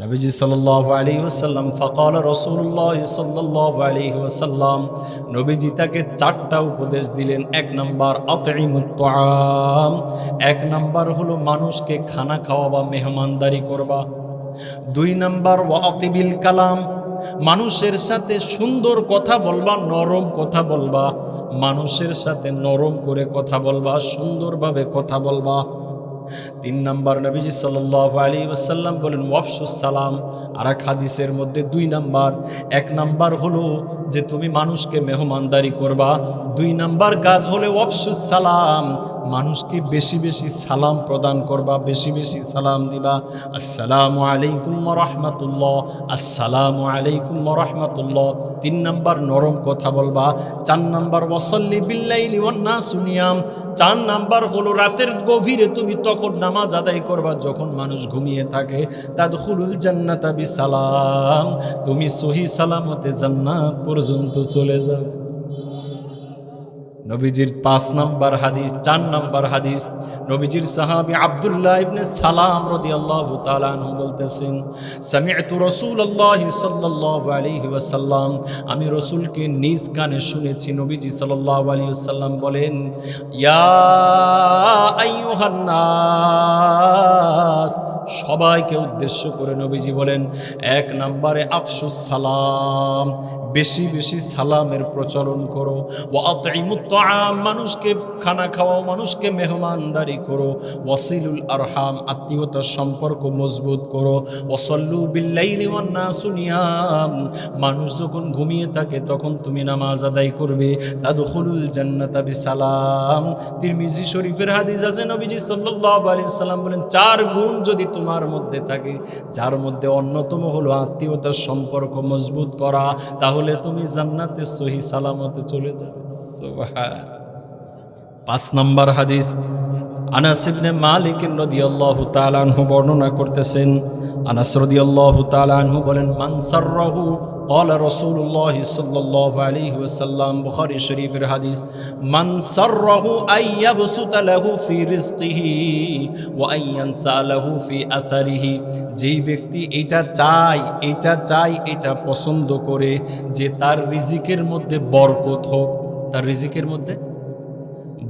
নবীজি সাল্লাল্লাহু আলাইহি ওয়াসাল্লাম ফাকাল রাসূলুল্লাহ সাল্লাল্লাহু আলাইহি ওয়াসাল্লাম, নবীজি তাকে চারটা উপদেশ দিলেন। এক নাম্বার আতঈমুত তাআম, এক নাম্বার হলো মানুষকে খানা খাওয়াবা, মেহমানদারি করবা। দুই নাম্বার ওয়া আতিবিল কালাম, মানুষের সাথে সুন্দর কথা বলবা, নরম কথা বলবা, মানুষের সাথে নরম করে কথা বলবা, সুন্দরভাবে কথা বলবা। তিন নাম্বার নবীজি সাল্লাল্লাহু আলাইহি ওয়াসাল্লাম বলেন ওয়াফশুস সালাম। আর এক হাদিসের মধ্যে দুই নাম্বার, এক নাম্বার হলো যে তুমি মানুষকে মেহমানদারি করবা, দুই নাম্বার কাজ হলো ওয়াফশুস সালাম, মানুষকে বেশি বেশি সালাম প্রদান করবা, বেশি বেশি সালাম দিবা। আসসালামু আলাইকুম ওয়া রাহমাতুল্লাহ, আসসালামু আলাইকুম ওয়া রাহমাতুল্লাহ। তিন নাম্বার নরম কথা বলবা। চার নাম্বার ওয়াসাল্লি বিল্লাইলি ওয়ান নাসু নিয়াম, চার নাম্বার হলো রাতের গভীরে তুমি তখন নামাজ আদায় করবা যখন মানুষ ঘুমিয়ে থাকে। তাদখুলুল জান্নাতা বিসালাম, তুমি সহি সালামতে জান্নাত পর্যন্ত চলে যাও। নবীজির ৫ নাম্বার হাদিস, ৪ নাম্বার হাদিস, নবীজির সাহাবী আব্দুল্লাহ ইবনে সালাম রাদিয়াল্লাহু তাআলা আনহু বলতেছেন, সামি'তু রাসূলুল্লাহি সাল্লাল্লাহু আলাইহি ওয়াসাল্লাম, আমি রাসূলকে নিজ কানে শুনেছি। নবীজি সাল্লাল্লাহু আলাইহি ওয়াসাল্লাম বলেন, ইয়া আইয়ুহান নাস, সবাইকে উদ্দেশ্য করে নবীজি বলেন, এক নম্বরে আফসুস সালাম, বেশি বেশি সালামের প্রচলন করো। ওয়া আতঈমুত তাআম, মানুষকে খানা খাওয়াও, মানুষকে মেহমানদারি করো। ওয়াসিলুল আরহাম, আত্মীয়তার সম্পর্ক মজবুত করো। ওয়াসাল্লু বিল্লাইলি ওয়ান নাসু নিয়াম, মানুষ যখন ঘুমিয়ে থাকে তখন তুমি নামাজ আদায় করবে। তাদখুলুল জান্নাতা বিসালাম। তিরমিজি শরীফের হাদিস আছে, নবীজি সাল্লাল্লাহু আলাইহি ওয়াসাল্লাম বলেন, ৪ গুণ যদি তোমার মধ্যে থাকে, যার মধ্যে অন্যতম হলো আত্মীয়তার সম্পর্ক মজবুত করা, তাহলে তুমি জান্নাতে সহি সালামতে চলে যাবে। সুবহান। ৫ নম্বর হাদিস, আনাস ইবনে মালিক রাদিয়াল্লাহু তাআলা আনহু বর্ণনা করতেছেন। আনাস রাদিয়াল্লাহু তাআলা আনহু বলেন, মান সাররাহু ক্বালা রাসূলুল্লাহ সাল্লাল্লাহু আলাইহি ওয়াসাল্লাম, বুখারী শরীফের হাদিস, মান সাররাহু আইয়াবসুতা লাহু ফি রিজকিহি ওয়া আইয়ানসা লাহু ফি আথারিহি, যেই ব্যক্তি এটা চায়, এটা পছন্দ করে যে তার রিজিকের মধ্যে বরকত হোক, তার রিজিকের মধ্যে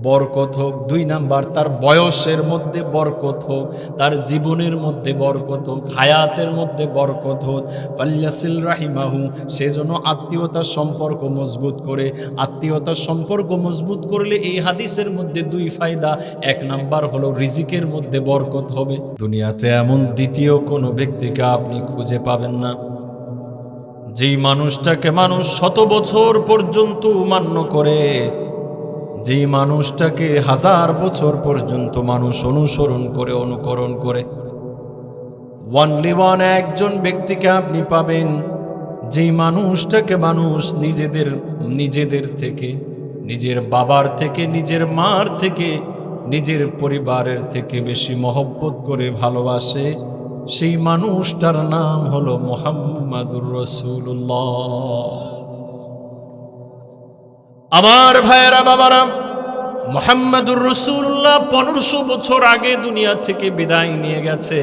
বরকত হোক। ২ নাম্বার, তার বয়সের মধ্যে বরকত হোক, তার জীবনের মধ্যে বরকত হোক, হায়াতের মধ্যে বরকত হোক। ফাল্যাসিল রাহিমাহু, সেজন্য আত্মীয়তার সম্পর্ক মজবুত করে। আত্মীয়তার সম্পর্ক মজবুত করলে এই হাদিসের মধ্যে ২ ফায়দা। ১ নাম্বার হলো রিজিকের মধ্যে বরকত হবে। দুনিয়াতে এমন দ্বিতীয় কোনো ব্যক্তিকে আপনি খুঁজে পাবেন না যেই মানুষটাকে মানুষ ১০০ বছর পর্যন্ত মান্য করে, যেই মানুষটাকে ১০০০ বছর পর্যন্ত মানুষ অনুসরণ করে, অনুকরণ করে। ওয়ানলি ওয়ান, একজন ব্যক্তিকে আপনি পাবেন যেই মানুষটাকে মানুষ নিজেদের থেকে, নিজের বাবার থেকে, নিজের মার থেকে, নিজের পরিবারের থেকে বেশি মহব্বত করে ভালোবাসে। সেই মানুষটার নাম হলো মুহাম্মাদুর রাসূলুল্লাহ। আমার ভাইয়েরা, বাবারা, মুহাম্মাদুর রাসূলুল্লাহ ১৫০০ বছর আগে দুনিয়া থেকে বিদায় নিয়ে গেছে,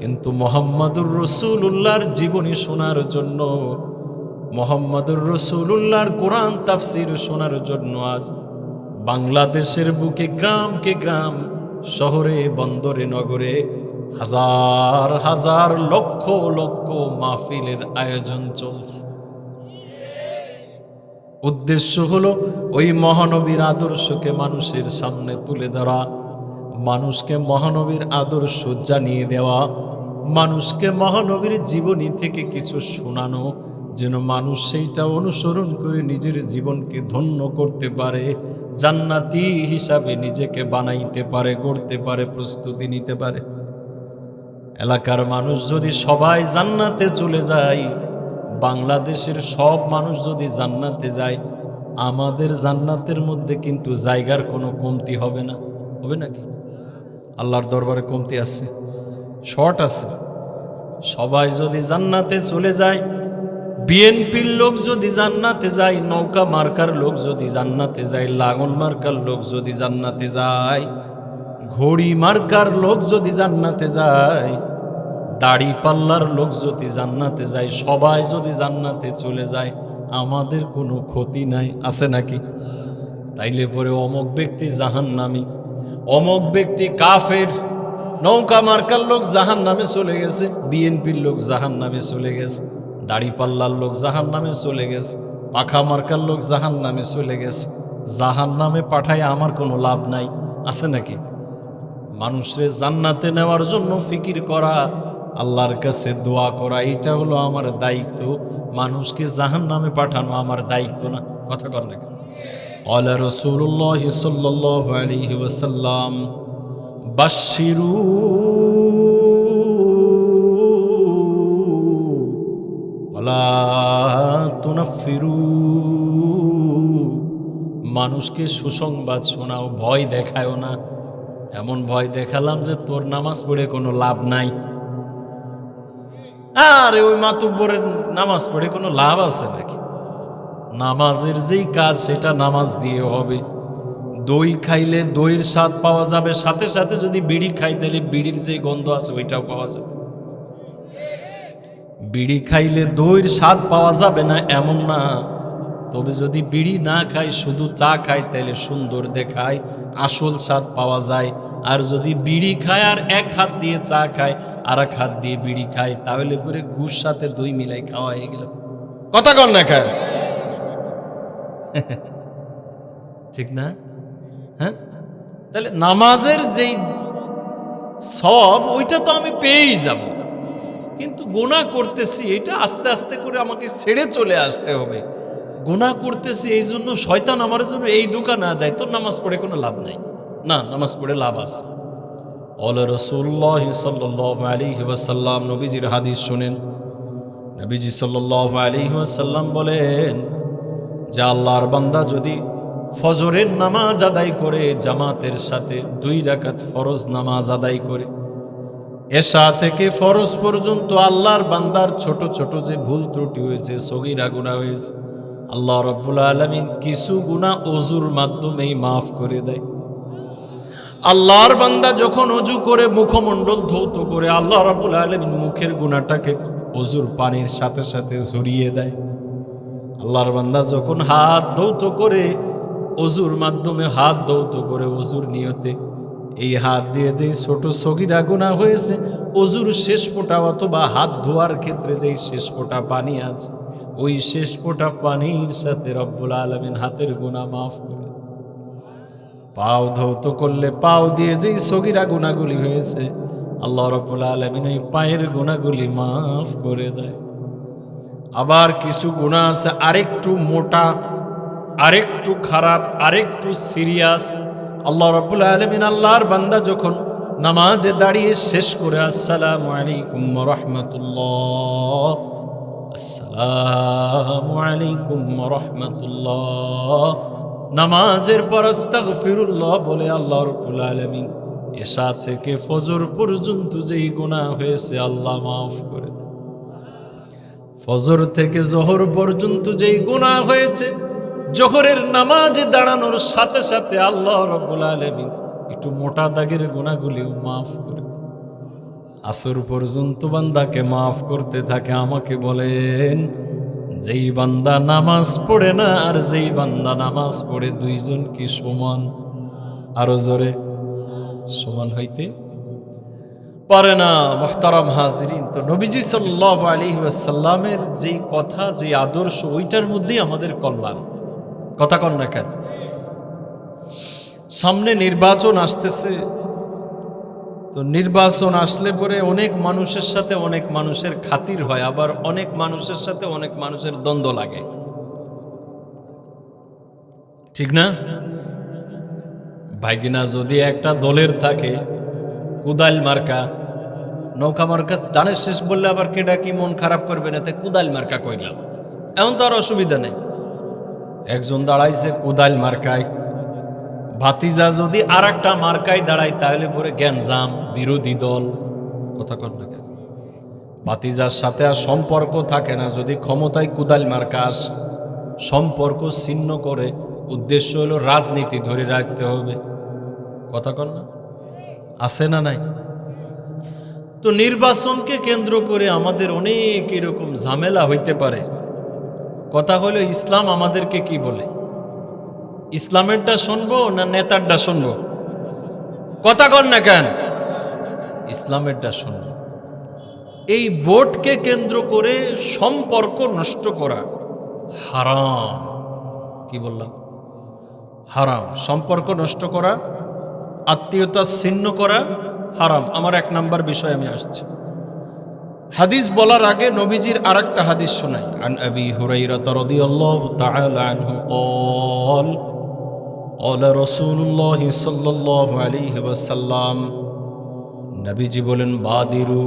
কিন্তু মুহাম্মাদুর রাসূলুল্লাহর জীবনী শোনার জন্য, মুহাম্মাদুর রাসূলুল্লাহর কোরআন তাফসীর শোনার জন্য আজ বাংলাদেশের বুকে গ্রামকে গ্রাম, শহরে বন্দরে নগরে হাজার হাজার লক্ষ লক্ষ মাহফিলের আয়োজন চলছে। উদ্দেশ্য হলো ওই মহানবীর আদর্শকে মানুষের সামনে তুলে ধরা, মানুষকে মহানবীর আদর্শ জানিয়ে দেওয়া, মানুষকে মহানবীর জীবনী থেকে কিছু শোনানো, যেন মানুষ সেইটা অনুসরণ করে নিজের জীবনকে ধন্য করতে পারে, জান্নাতি হিসাবে নিজেকে বানাইতে পারে, গড়তে পারে, প্রস্তুতি নিতে পারে। এলাকার মানুষ যদি সবাই জান্নাতে চলে যায়, বাংলাদেশের সব মানুষ যদি জান্নাতে যায়, আমাদের জান্নাতের মধ্যে কিন্তু জায়গার কোনো কমতি হবে না। হবে নাকি? আল্লাহর দরবারে কমতি আছে? শর্ট আছে? সবাই যদি জান্নাতে চলে যায়, বিএনপির লোক যদি জান্নাতে যায়, নৌকা মার্কার লোক যদি জান্নাতে যায়, লাঙল মার্কার লোক যদি জান্নাতে যায়, ঘড়ি মার্কার লোক যদি জান্নাতে যায়, দাড়ি পাল্লার লোক যদি জান্নাতে যায়, সবাই যদি জান্নাতে চলে যায়, আমাদের কোনো ক্ষতি নাই, আছে নাকি? তাইলে পরে অমুক ব্যক্তি জাহান্নামী, অমুক ব্যক্তি কাফের, নৌকা মার্কার লোক জাহান্নামে চলে গেছে, বিএনপির লোক জাহান্নামে চলে গেছে, দাড়ি পাল্লার লোক জাহান্নামে চলে গেছে, পাখা মার্কার লোক জাহান্নামে চলে গেছে। জাহান্নামে পাঠায় আমার কোনো লাভ নাই, আছে নাকি? মানুষের জান্নাতে নেওয়ার জন্য ফিকির করা, আল্লাহর কাছে দোয়া করা, এটা হলো আমার দায়িত্ব। মানুষকে জাহান্নামে পাঠানো আমার দায়িত্ব না। কথা কর না। قال رسول الله صلى الله عليه وسلم بشروا ولا تنفروا। মানুষকে সুসংবাদ শোনাও, ভয় দেখায়ও না। এমন ভয় দেখালাম যে তোর নামাজ পড়ে কোনো লাভ নাই। আরে ওই মাতুব্বরের নামাজ পড়ে কোনো লাভ আছে নাকি? নামাজের যেই কাজ সেটা নামাজ দিয়ে হবে। দই খাইলে দইয়ের স্বাদ পাওয়া যাবে, সাথে সাথে যদি বিড়ি খাই তাহলে বিড়ির যে গন্ধ আছে ওইটাও পাওয়া যাবে। বিড়ি খাইলে দইয়ের স্বাদ পাওয়া যাবে না এমন না, তবে যদি বিড়ি না খাই শুধু চা খাই তাহলে সুন্দর দেখায়, আসল স্বাদ পাওয়া যায়। আর যদি বিড়ি খায় আর এক হাত দিয়ে চা খায় আর এক হাত দিয়ে বিড়ি খায়, তাহলে পরে গুড় সাথে দই মিলাই খাওয়া হয়ে গেল। কথা কর না খায়, ঠিক না? হ্যাঁ, তাহলে নামাজের যেই সব ওইটা তো আমি পেয়েই যাব, কিন্তু গুনাহ করতেছি এটা আস্তে আস্তে করে আমাকে ছেড়ে চলে আসতে হবে। গুনাহ করতেছি এই জন্য শয়তান আমার জন্য এই ধোঁকা না দেয় তোর নামাজ পড়ে কোনো লাভ নাই। না, নামাজ পড়ে লাভ আছে। অল রাসূলুল্লাহ সাল্লাল্লাহু আলাইহি ওয়াসাল্লাম, নবীজির হাদিস শুনেন। নবীজি সাল্লাল্লাহু আলাইহি ওয়াসাল্লাম বলেন যে আল্লাহর বান্দা যদি ফজরের নামাজ আদায় করে জামাতের সাথে 2 রাকাত ফরজ নামাজ আদায় করে, এশা থেকে ফরজ পর্যন্ত আল্লাহর বান্দার ছোট ছোট যে ভুল ত্রুটি হয়েছে, সগীরা গুনাহ হয়েছে, আল্লাহ রাব্বুল আলামিন কিছু গুনাহ ওযুর মাধ্যমেই মাফ করে দেয়। আল্লাহর বান্দা যখন ওযু করে মুখমণ্ডল ধৌত করে, আল্লাহ রাব্বুল আলামিন মুখের গুনাহটাকে ওযুর পানির সাথে সাথে ঝরিয়ে দেয়। আল্লাহর বান্দা যখন হাত ধৌত করে, ওযুর মাধ্যমে হাত ধৌত করে ওযুর নিয়তে, এই হাত দিয়ে যে ছোট সগীরা গুনাহ হয়েছে, ওযুর শেষ ফোঁটা অথবা হাত ধোয়ার ক্ষেত্রে যেই শেষ ফোঁটা পানি আছে, ওই শেষ ফোঁটা পানির সাথে রব্বুল আলামিন হাতের গুনাহ মাফ করে। পাও ধৌত করলে পাও দিয়ে যেই সগীরা গুনাহগুলি হয়েছে, আল্লাহ রব্বুল আলামিন এই পায়ের গুনাহগুলি মাফ করে দেয়। আবার কিছু গুনাহ আছে আরেকটু মোটা, আরেকটু খারাপ, আরেকটু সিরিয়াস। আল্লাহ রাব্বুল আলামিন আল্লাহর বান্দা যখন নামাজে দাঁড়িয়ে শেষ করে আসসালামু আলাইকুম ওয়া রাহমাতুল্লাহ, আসসালামু আলাইকুম ওয়া রাহমাতুল্লাহ, নামাজের পর আস্তাগফিরুল্লাহ বলে আল্লাহ রাব্বুল আলামিন এশা থেকে ফজর পর্যন্ত যেই গুনাহ হয়েছে আল্লাহ মাফ করে দেন। ফজর থেকে জোহর পর্যন্ত যেই গুনাহ হয়েছে, জোহরের নামাজে দাঁড়ানোর সাথে সাথে আল্লাহ রাব্বুল আলামিন একটু মোটা দাগের গুনাহগুলিও মাফ করে দেন। আসর পর্যন্ত বান্দাকে মাফ করতে থাকে। আমাকে বলেন, যেই বান্দা নামাজ পড়ে না আর যেই বান্দা নামাজ পড়ে, দুইজন কি সমান? আরো জোরে, সমান হইতে পারে না। মুহতারাম হাজিরিন, তো নবীজি সাল্লাল্লাহু আলাইহি ওয়াসাল্লামের যেই কথা, যে আদর্শ, ওইটার মধ্যেই আমাদের কল্যাণ। কথা কন না কেন? সামনে নির্বাচন আসতেছে, তো নির্বাচন আসলে পরে অনেক মানুষের সাথে অনেক মানুষের খাতির হয়, আবার অনেক মানুষের সাথে অনেক মানুষের দ্বন্দ্ব লাগে, ঠিক না? ভাইগিনা যদি একটা দলের থাকে কুদাল মার্কা, নৌকা মার্কা ধানের শেষ বললে আবার কেডা কি মন খারাপ করবে না, তাই কুদাল মার্কা কইলাম, এমন তো আর অসুবিধা নেই। একজন দাঁড়াইছে কুদাল মার্কায়, ভাতিজা যদি আর একটা মার্কায় দাঁড়ায় তাহলে পরে গ্যাঞ্জাম, বিরোধী দল। কথা কন না কেন? ভাতিজার সাথে আর সম্পর্ক থাকে না যদি ক্ষমতায় কুদাল মার্কা আসে, সম্পর্ক ছিন্ন করে, উদ্দেশ্য হলো রাজনীতি ধরে রাখতে হবে। কথা কন না? আছে না নাই? তো নির্বাচনকে কেন্দ্র করে আমাদের অনেক এরকম ঝামেলা হইতে পারে। কথা হলো ইসলাম আমাদেরকে কি বলে, ইসলামেরটা শুনবো না নেতারটা শুনবো? কথা কন না কেন? ইসলামেরটা শুনবো। এই ভোটকে কেন্দ্র করে সম্পর্ক নষ্ট করা হারাম। কি বললাম? হারাম। সম্পর্ক নষ্ট করা, আত্মীয়তা ছিন্ন করা হারাম। আমার 1 নাম্বার বিষয় আমি আসছি। হাদিস বলার আগে নবীজির আরেকটা হাদিস শোনাই। আন আবি হুরায়রা রাদিয়াল্লাহু তাআলা আনহু قال قال رسول الله صلى الله عليه وسلم, নবীজি বলেন, বাদিরু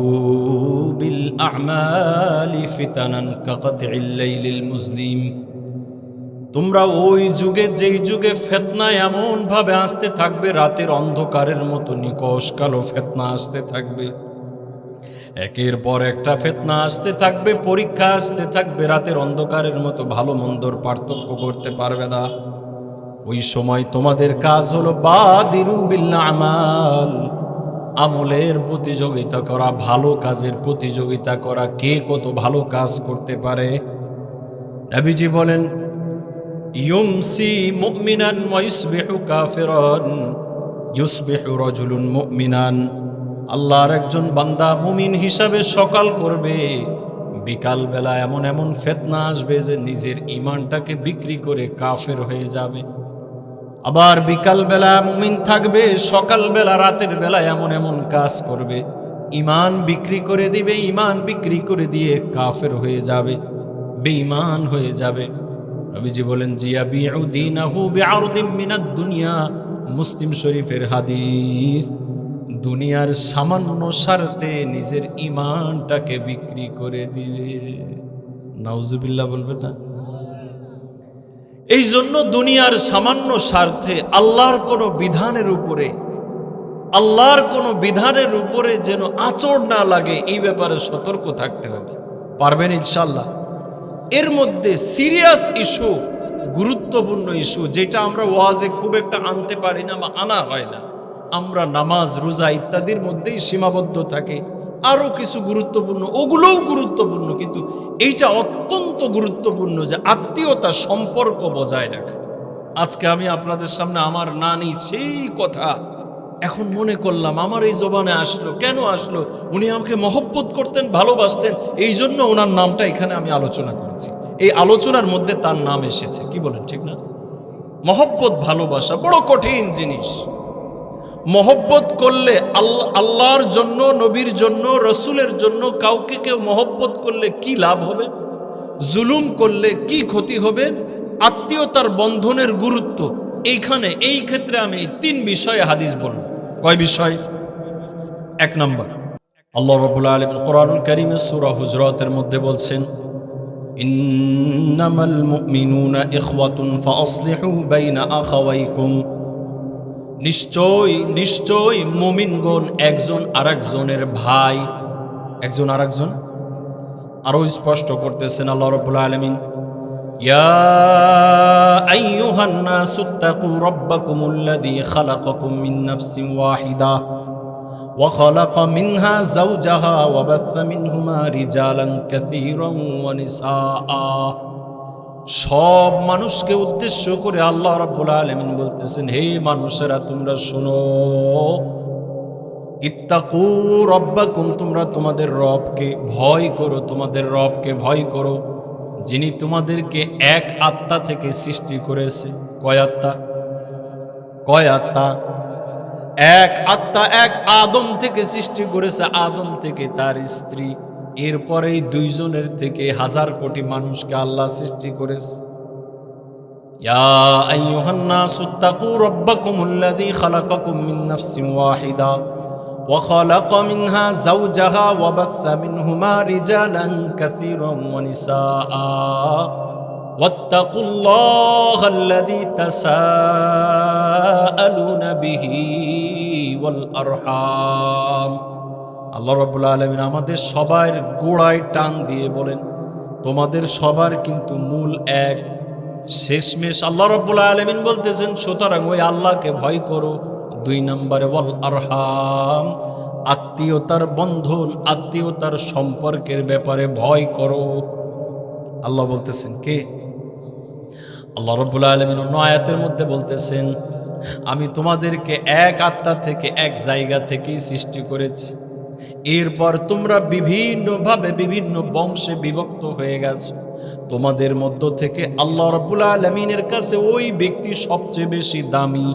বিল আ'মালি ফিতানান কাকাতিল লাইলিল মুসলিম। তোমরা ওই যুগে, যেই যুগে ফিতনা এমন ভাবে আসতে থাকবে, রাতের অন্ধকারের মতো নিকষ কালো ফিতনা আসতে থাকবে, একের পর একটা ফিতনা আসতে থাকবে, পরীক্ষা আসতে থাকবে, রাতের অন্ধকারের মতো ভালো মন্দর পার্থক্য করতে পারবে না। ওই সময় তোমাদের কাজ হলো বাদিরু বিল আমাল, আমলের প্রতিযোগিতা করা, ভালো কাজের প্রতিযোগিতা করা, কে কত ভালো কাজ করতে পারে। নবীজি বলেন, ইউমসি মুমিনান ওয়া ইসবিহু কাফিরান, ইউসবিহু রাজুলুন মুমিনান। আল্লাহর একজন বান্দা মুমিন হিসাবে সকাল করবে, বিকাল বেলা এমন এমন ফিতনা আসবে যে নিজের ঈমানটাকে বিক্রি করে কাফের হয়ে যাবে। আবার বিকাল বেলা মুমিন থাকবে, সকাল বেলা রাতের বেলা এমন এমন কাজ করবে, ঈমান বিক্রি করে দিবে, ঈমান বিক্রি করে দিয়ে কাফের হয়ে যাবে, বেঈমান হয়ে যাবে। নবীজি বলেন, জিয়াবিউ দীনাহু বিআরদিম মিনাদ দুনিয়া। মুসলিম শরীফের হাদিস। দুনিয়ার সামান্য স্বার্থে নিজের ঈমানটাকে বিক্রি করে দিবে। নাউজুবিল্লাহ বলবে না? এই জন্য দুনিয়ার সামান্য স্বার্থে আল্লাহর কোন বিধানের উপরে, আল্লাহর কোন বিধানের উপরে যেন আঁচড় না লাগে, এই ব্যাপারে সতর্ক থাকতে হবে। পারবেন ইনশাআল্লাহ? এর মধ্যে সিরিয়াস ইস্যু, গুরুত্বপূর্ণ ইস্যু, যেটা আমরা ওয়াজে খুব একটা আনতে পারি না বা আনা হয় না, আমরা নামাজ রোজা ইত্যাদির মধ্যেই সীমাবদ্ধ থাকে। আরো কিছু গুরুত্বপূর্ণ, ওগুলোও গুরুত্বপূর্ণ, কিন্তু এইটা অত্যন্ত গুরুত্বপূর্ণ যে আত্মীয়তা সম্পর্ক বজায় রাখা। আজকে আমি আপনাদের সামনে আমার নানি সেই কথা এখন মনে করলাম, আমার এই জবানে আসলো। কেন আসলো? উনি আমাকে মহব্বত করতেন, ভালোবাসতেন, এই জন্য ওনার নামটা এখানে আমি আলোচনা করেছি। এই আলোচনার মধ্যে তার নাম এসেছে। কি বলেন, ঠিক না? মহব্বত, ভালোবাসা বড় কঠিন জিনিস। মহব্বত করলে আল্লাহর জন্য, নবীর জন্য, রসুলের জন্য কাউকে কেউ মহব্বত করলে কি লাভ হবে, জুলুম করলে কি ক্ষতি হবে, আত্মীয়তার বন্ধনের গুরুত্ব এইখানে, এই ক্ষেত্রে আমি 3 বিষয়ে হাদিস বলব। কয় বিষয়? 1 নম্বর, আল্লাহ রাব্বুল আলামিন কোরআনুল কারীমে সূরা হুজরাতের মধ্যে বলছেন, ইন্নামাল মুমিনুনা ইখওয়াতুন ফাআসলিহু বাইনা আখাওয়াইকুম। নিশ্চয় নিশ্চয় মুমিনগণ একজন আরেকজনের ভাই। একজন আরেকজন। আরো স্পষ্ট করতেছেন আল্লাহ রাব্বুল আলামিন, ইয়া আইয়ুহান নাসুত্তাকু রাব্বাকুমুল্লাযী খালাকাকুম মিন নাফসিন ওয়াহিদা ওয়া খালাকা মিনহা যাওজাহা ওয়া বাসসা মিনহুমা রিজালান কাসীরান ওয়া নিসাআ। সব মানুষকে উদ্দেশ্য করে আল্লাহ রাব্বুল আলামিন বলতেছেন, হে মানুষেরা তোমরা শোনো, ইত্তাকু রাব্বাকুম, তোমরা তোমাদের রবকে ভয় করো, তোমাদের রবকে ভয় করো, যিনি তোমাদেরকে এক আত্মা থেকে সৃষ্টি করেছে। কয় আত্মা? কয় আত্মা? এক আত্মা, এক আদম থেকে সৃষ্টি করেছে, আদম থেকে তার স্ত্রী, এরপরে 2 জনের থেকে 1000 কোটি মানুষকে আল্লাহ সৃষ্টি করেছে। ইয়া আইয়ুহান নাসুত্তাকু রাব্বাকুমুল্লাযী খালাকাকুম মিন নাফসিন ওয়াহিদা ওয়া খালাকা মিনহা যাওজাহা ওয়া বাসসা মিনহুমা রিজালান কাসীরান ওয়া নিসাআ ওয়াত্তাকুল্লাহাল্লাযী তাসাআলুনা বিহি ওয়াল আরহাম। আল্লাহ রাব্বুল আলামিন আমাদের সবার গোড়ায় টান দিয়ে বলেন, তোমাদের সবার কিন্তু মূল এক, শেষমেশ আল্লাহ রাব্বুল আলামিন বলতেছেন, সুতরাং ওই আল্লাহকে ভয় করো। 2 নম্বরে ওয়াল আরহাম, আত্মীয়তার বন্ধন, আত্মীয়তার সম্পর্কের ব্যাপারে ভয় করো। আল্লাহ বলতেছেন, কে? আল্লাহ রাব্বুল আলামিন অন্য আয়াতের মধ্যে বলতেছেন, আমি তোমাদেরকে এক আত্মা থেকে, এক জায়গা থেকেই সৃষ্টি করেছি। এরপর তোমরা বিভিন্নভাবে বিভিন্ন বংশে বিভক্ত হয়ে গেছো। তোমাদের মধ্য থেকে আল্লাহ রাব্বুল আলামিনের কাছে ওই ব্যক্তি সবচেয়ে বেশি দামি,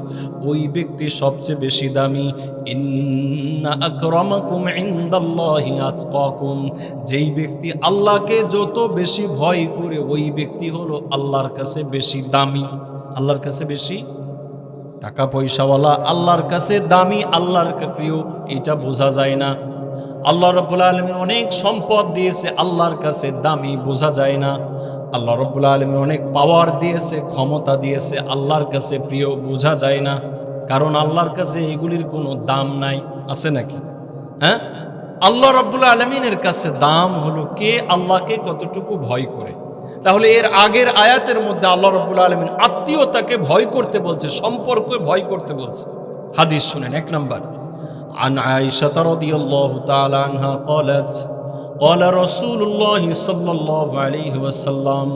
ওই ব্যক্তি সবচেয়ে বেশি দামি। ইন্না আকরামাকুম ইনদাল্লাহি আতকাকুম, যেই ব্যক্তি আল্লাহকে যত বেশি ভয় করে ওই ব্যক্তি হলো আল্লাহর কাছে বেশি দামি। আল্লাহর কাছে বেশি টাকা পয়সাওয়ালা, আল্লাহর কাছে দামি, আল্লাহর প্রিয়, এটা বোঝা যায় না। আল্লাহ রাব্বুল আলামিন অনেক সম্পদ দিয়েছে, আল্লাহর কাছে দামি, বোঝা যায় না। আল্লাহ রাব্বুল আলামিন অনেক পাওয়ার দিয়েছে, ক্ষমতা দিয়েছে, আল্লাহর কাছে প্রিয়, বোঝা যায় না। কারণ আল্লাহর কাছে এগুলির কোনো দাম নাই। আছে নাকি? হ্যাঁ, আল্লাহ রাব্বুল আলামিনের কাছে দাম হলো কে আল্লাহকে কতটুকু ভয় করে। তাহলে এর আগের আয়াতের মধ্যে আল্লাহ রাব্বুল আলামিন আত্মীয়তাকে ভয় করতে বলছে, সম্পর্কে ভয় করতে বলছে। হাদিস শুনেন, এক নাম্বার, عن عائشة رضي الله تعالى عنها قالت قال رسول الله صلى الله عليه وسلم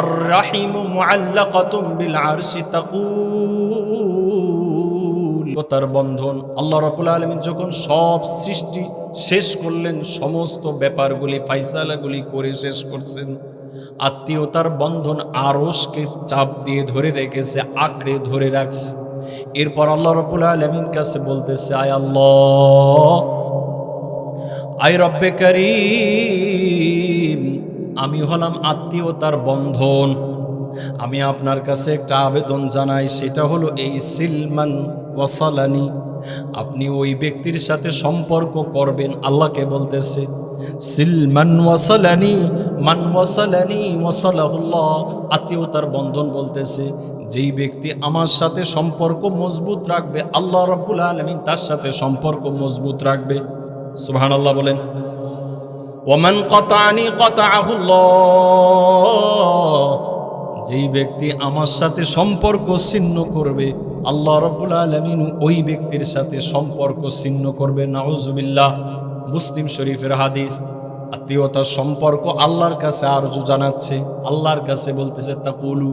الرحم معلقة بالعرش تقول তার বন্ধন। আল্লাহ রাব্বুল আলামিন যখন সব সৃষ্টি শেষ করলেন, সমস্ত ব্যাপারগুলি ফায়সালাগুলি করে শেষ করছেন, আত্মীয়তার বন্ধন আরশকে চাপ দিয়ে ধরে রেখেছে, আঁকড়ে ধরে রাখছে। এরপর আল্লাহ রাব্বুল আলামিন কাছে বলতেছে, আয় আল্লাহ, আয় রব্বে কারীম, আমি হলাম আত্মীয়তার বন্ধন। আমি আপনার কাছে একটা আবেদন জানাই, সেটা হলো এই সিলমান ওয়াসালানি, আপনি ওই ব্যক্তির সাথে সম্পর্ক করবেন। আল্লাহকে বলতেছে সিলমান ওয়াসালানি, মান ওয়াসালানি ওয়াসালাহুল্লাহ, আত্মীয়তার বন্ধন বলতেছে যেই ব্যক্তি আমার সাথে সম্পর্ক মজবুত রাখবে, আল্লাহ রাব্বুল আলামিন তার সাথে সম্পর্ক মজবুত রাখবে। সুবহানাল্লাহ বলেন। ওয়ামান কাতানি কাতাআহুল্লাহ, যেই ব্যক্তি আমার সাথে সম্পর্ক ছিন্ন করবে, আল্লাহ রাব্বুল আলামিন ওই ব্যক্তির সাথে সম্পর্ক ছিন্ন করবে। নাউজুবিল্লাহ। মুসলিম শরীফের হাদিস। আত্মীয়তার সম্পর্ক আল্লাহর কাছে আরজু জানাচ্ছে, আল্লাহর কাছে বলতেছে তাকুলু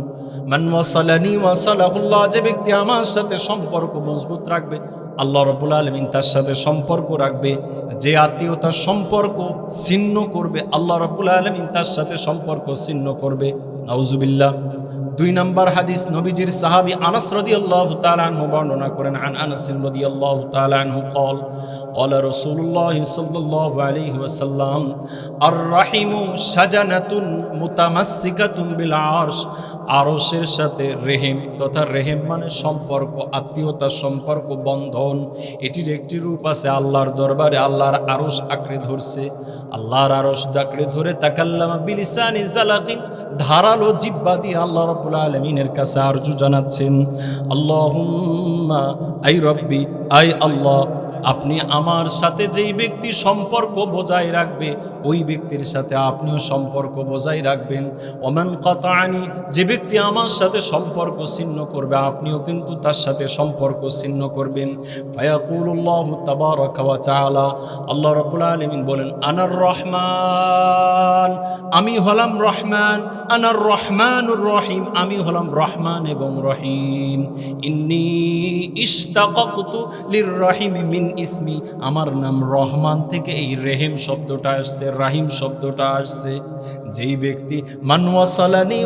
মান ওয়াসালানি ওয়াসালাহুল্লাহ, যে ব্যক্তি আমার সাথে সম্পর্ক মজবুত রাখবে, আল্লাহ রাব্বুল আলামিন তার সাথে সম্পর্ক রাখবে। যে আত্মীয়তার সম্পর্ক ছিন্ন করবে, আল্লাহ রাব্বুল আলামিন তার সাথে সম্পর্ক ছিন্ন করবে। নাউজুবিল্লাহ। দুই নম্বর হাদিস, নবীজির সাহাবী আনাস রাদিয়াল্লাহু তাআলা আনহু বর্ণনা করেন, আন আনাস রাদিয়াল্লাহু তাআলা আনহু قال قال رسول الله صلى الله عليه وسلم الرحم شجنة متمسكة بالعرش, আরশের সাথে রেহেম, তথা রেহেম মানে সম্পর্ক, আত্মীয়তার সম্পর্ক, বন্ধন, এটির একটি রূপ আছে আল্লাহর দরবারে। আল্লাহর আরশ আঁকড়ে ধরছে, আল্লাহর আরশ আঁকড়ে ধরে তাকাল্লামা বিলিসানি জালাকিন, ধারালো জিহ্বা দিয়ে আল্লাহ রাব্বুল আলামিনের কাছে আরজু জানাচ্ছেন, আল্লাহুম্মা, আই রব্বি, আই আল্লাহ, আপনি আমার সাথে যেই ব্যক্তি সম্পর্ক বজায় রাখবে, ওই ব্যক্তির সাথে আপনিও সম্পর্ক বজায় রাখবেন। ওমান কাতাআনি, যে ব্যক্তি আমার সাথে সম্পর্ক ছিন্ন করবে, আপনিও কিন্তু তার সাথে সম্পর্ক ছিন্ন করবেন। ফায়াকুলুল্লাহু তাবারাকা ওয়া তাআলা, আল্লাহ রাব্বুল আলামিন বলেন, আনার রহমান, আমি হলাম রহমান, আনার রহমানুর রহিম, আমি হলাম রহমান এবং রহিম। ইন্নী ইশতাকাকতু লির রহিমি মিন ইসমি, আমার নাম রহমান থেকে এই রেহিম শব্দটা আসছে, রাহিম শব্দটা আসছে। যেই ব্যক্তি মান ওয়াসালানি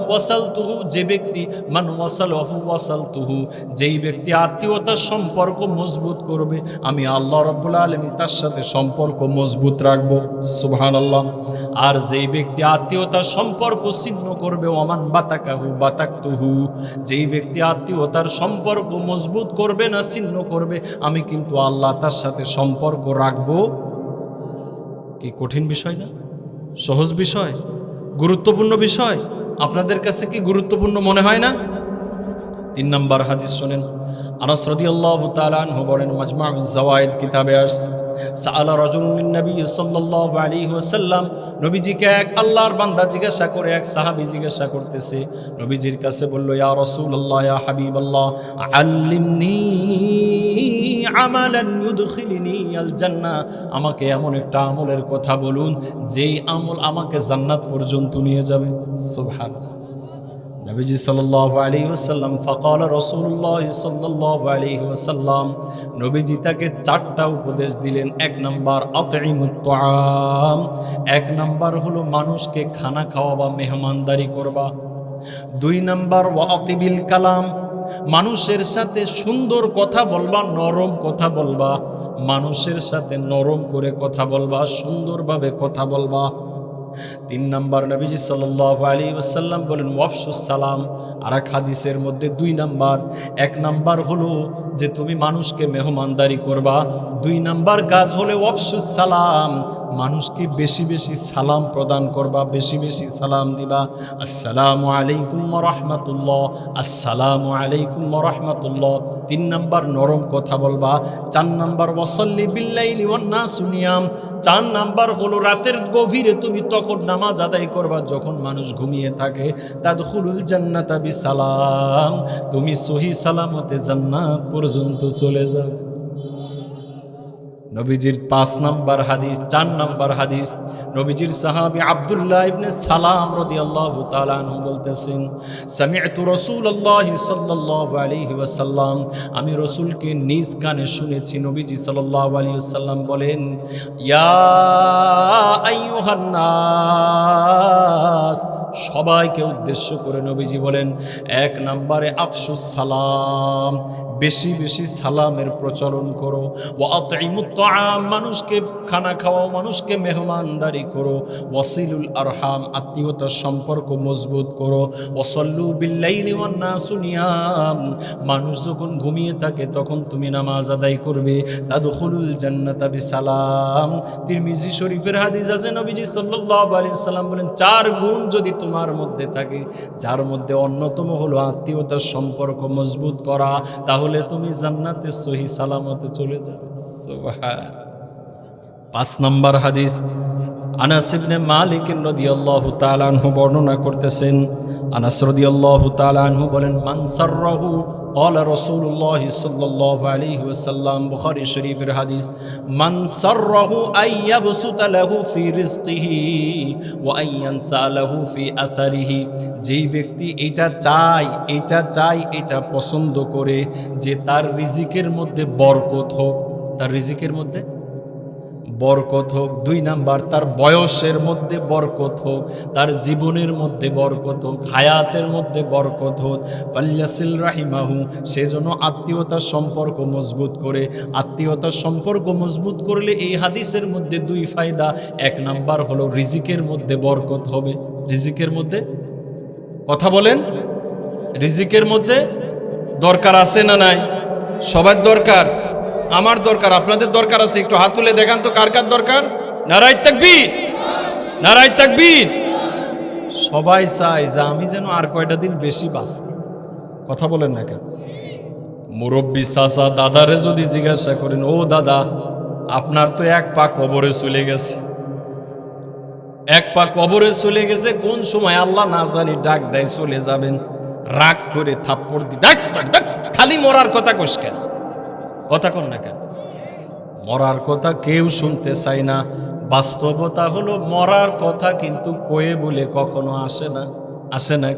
ওয়াসালতুহু, যে ব্যক্তি মান ওয়াসালাহু ওয়াসালতুহু, যেই ব্যক্তি আত্মীয়তার সম্পর্ক মজবুত করবে, আমি আল্লাহ রাব্বুল আলামিন তার সাথে সম্পর্ক মজবুত রাখবো। সুবহানাল্লাহ। আর যেই ব্যক্তি আত্মীয়তার সম্পর্ক ছিন্ন করবে, ওমান বাতাকাহু বাতাকতুহু, যেই ব্যক্তি আত্মীয়তার সম্পর্ক মজবুত করবে না, ছিন্ন করবে, আমি কিন্তু আল্লাহ তার সাথে সম্পর্ক রাখবো। কি কঠিন বিষয় না? সহজ বিষয়, গুরুত্বপূর্ণ বিষয়। আপনাদের কাছে কি গুরুত্বপূর্ণ মনে হয় না? তিন নম্বর হাদিস শুনেন, আনাস রাদিয়াল্লাহু তাআলা আনহু বলেন, মাজমাউজ জাওয়ায়েদ কিতাবে আসছে, সাআলা রাজুলুন নবী সাল্লাল্লাহু আলাইহি ওয়াসাল্লাম, নবীজিকে এক আল্লাহর বান্দা জিজ্ঞাসা করে, এক সাহাবী জিজ্ঞাসা করতেছে, নবীজির কাছে বলল, ইয়া রাসূলুল্লাহ, ইয়া হাবিবাল্লাহ, আল্লিমনি আমালান ইউদখিলনি আল জান্নাহ, আমাকে এমন একটা আমলের কথা বলুন যেই আমল আমাকে জান্নাত পর্যন্ত নিয়ে যাবে। সুবহানাল্লাহ। নবীজি সাল্লাল্লাহু আলাইহি ওয়াসাল্লাম ফাকাল রাসূলুল্লাহ সাল্লাল্লাহু আলাইহি ওয়াসাল্লাম, নবীজি তাকে চারটা উপদেশ দিলেন। এক নাম্বার আতঈমুত তাআম, এক নাম্বার হলো মানুষকে খানা খাওয়াবা, মেহমানদারি করবা। দুই নাম্বার ওয়াতিবিল কালাম, মানুষের সাথে সুন্দর কথা বলবা, নরম কথা বলবা, মানুষের সাথে নরম করে কথা বলবা, সুন্দরভাবে কথা বলবা। তিন নাম্বার নবীজি সাল্লাল্লাহু আলাইহি ওয়াসাল্লাম বলেন ওয়াফশুস সালাম। আর এক হাদিসের মধ্যে দুই নাম্বার, এক নাম্বার হলো যে তুমি মানুষকে মেহমানদারি করবা, দুই নাম্বার কাজ হলো ওয়াফশুস সালাম, মানুষকে বেশি বেশি সালাম প্রদান করবা, বেশি বেশি সালাম দিবা। আসসালামু আলাইকুম ওয়া রাহমাতুল্লাহ, আসসালামু আলাইকুম ওয়া রাহমাতুল্লাহ। তিন নাম্বার নরম কথা বলবা। চার নাম্বার ওয়াসাল্লি বিল্লাইলি ওয়ান নাসু নিয়াম, চার নাম্বার হলো রাতের গভীরে তুমি তখন নামাজ আদায় করবা যখন মানুষ ঘুমিয়ে থাকে। তাদখুলুল জান্নাতা বিসালাম, তুমি সহি সালামতে জান্নাত পর্যন্ত চলে যাও। নবীজির ৫ নাম্বার হাদিস, ৪ নাম্বার হাদিস, নবীজির সাহাবী আব্দুল্লাহ ইবনে সালাম রাদিয়াল্লাহু তাআলা আনহু বলতেছেন, সামি'তু রাসূলুল্লাহি সাল্লাল্লাহু আলাইহি ওয়াসাল্লাম, আমি রাসূলকে নিজ কানে শুনেছি। নবীজি সাল্লাল্লাহু আলাইহি ওয়াসাল্লাম বলেন, ইয়া আইয়ুহান নাস, সবাইকে উদ্দেশ্য করে নবীজি বলেন, এক নম্বরে আফশুস সালাম, বেশি বেশি সালামের প্রচলন করো। ওয়া আতঈমুত তাআম, মানুষকে খানা খাওয়াও, মানুষকে মেহমানদারি করো। ওয়াসিলুল আরহাম, আত্মীয়তার সম্পর্ক মজবুত করো। ওয়াসাল্লু বিল্লাইলি ওয়ান নাসু নিয়াম, মানুষ যখন ঘুমিয়ে থাকে তখন তুমি নামাজ আদায় করবে। তাদখুলুল জান্নাতা বিসালাম। তিরমিজি শরীফের হাদিস আছে, নবীজি সাল্লাল্লাহু আলাইহি ওয়াসাল্লাম বলেন, ৪ গুণ যদি তোমার মধ্যে থাকে, যার মধ্যে অন্যতম হলো আত্মীয়তার সম্পর্ক মজবুত করা, তাহলে তুমি জান্নাতে সহি সালামতে চলে যাবে। সুবহান। ৫ নম্বর হাদিস, আনাস ইবনে মালিক রাদিয়াল্লাহু তাআলা আনহু বর্ণনা করতেছেন। আনাস রাদিয়াল্লাহু তাআলা আনহু বলেন, মান সাররাহু ক্বালা রাসূলুল্লাহ সাল্লাল্লাহু আলাইহি ওয়াসাল্লাম, বুখারী শরীফের হাদিস, মান সাররাহু আইয়াবসুতা লাহু ফি রিজকিহি ওয়া আইয়ানসা লাহু ফি আথারিহি, যেই ব্যক্তি এটা চায়, এটা পছন্দ করে যে তার রিজিকের মধ্যে বরকত হোক, তার রিজিকের মধ্যে বরকত হোক। ২ নাম্বার, তার বয়সের মধ্যে বরকত হোক, তার জীবনের মধ্যে বরকত হোক, হায়াতের মধ্যে বরকত হোক। ফাল্যাসিল রাহিমাহু, সেজন্য আত্মীয়তার সম্পর্ক মজবুত করে। আত্মীয়তার সম্পর্ক মজবুত করলে এই হাদিসের মধ্যে ২ ফায়দা। ১ নাম্বার হলো রিজিকের মধ্যে বরকত হবে। রিজিকের মধ্যে, কথা বলেন, রিজিকের মধ্যে দরকার আছে না নাই? সবার দরকার, আমার দরকার, আপনাদের দরকার আছে। একটু হাত তুলে দেখান তো কার কার দরকার। নারায়ে তাকবীর, নারায়ে তাকবীর। সবাই চায় যে আমি যেন আর কয়টা দিন বেশি বাঁচি। কথা বলেন না কেন? মুরব্বী চাচা দাদারে যদি জিজ্ঞাসা করেন, ও দাদা, আপনার তো এক পা কবরে চলে গেছে, এক পা কবরে চলে গেছে, কোন সময় আল্লাহ না জানি ডাক দেয় চলে যাবেন, রাগ করে থাপ্পড় দি, ডাক ডাক ডাক, খালি মরার কথা কইস কেন? কথা কন না কেন? মরার কথা কেউ শুনতে চায় না। বাস্তবতা হলো মরার কথা কিন্তু কয়ে বলে কখনো আসে না। আসে না?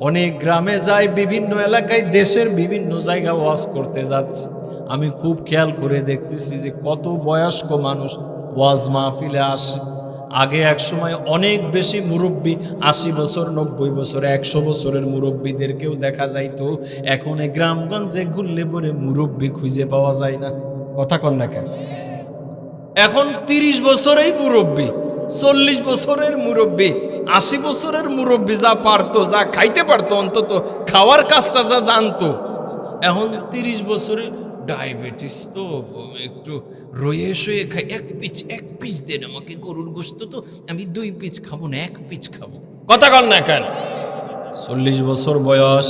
অনেক গ্রামে যায়, বিভিন্ন এলাকায়, দেশের বিভিন্ন জায়গায় ওয়াজ করতে যাচ্ছে। আমি খুব খেয়াল করে দেখতেছি যে কত বয়স্ক মানুষ ওয়াজ মাহফিলে আসে। আগে এক সময় অনেক বেশি মুরব্বী, ৮০ বছর, ৯০ বছর, ১০০ বছরের মুরব্বীদেরকেও দেখা যাইতো। এখন এই গ্রামগঞ্জে ঘুরলে পরে মুরব্বী খুঁজে পাওয়া যায় না। কথা কন না কেন? এখন ৩০ বছরেই মুরব্বী, ৪০ বছরের মুরব্বী, ৮০ বছরের মুরব্বী যা পারতো, যা খাইতে পারতো, অন্তত খাওয়ার কাজটা যা জানতো, এখন ৩০ বছরের ডায়াবেটিস, তো একটু রয়ে শুয়ে খাই, এক পিস দেন আমাকে গরুর গোশত, তো আমি ২ পিস খাবো না, ১ পিস খাবো। কথা কন না কেন? ৪০ বছর বয়স,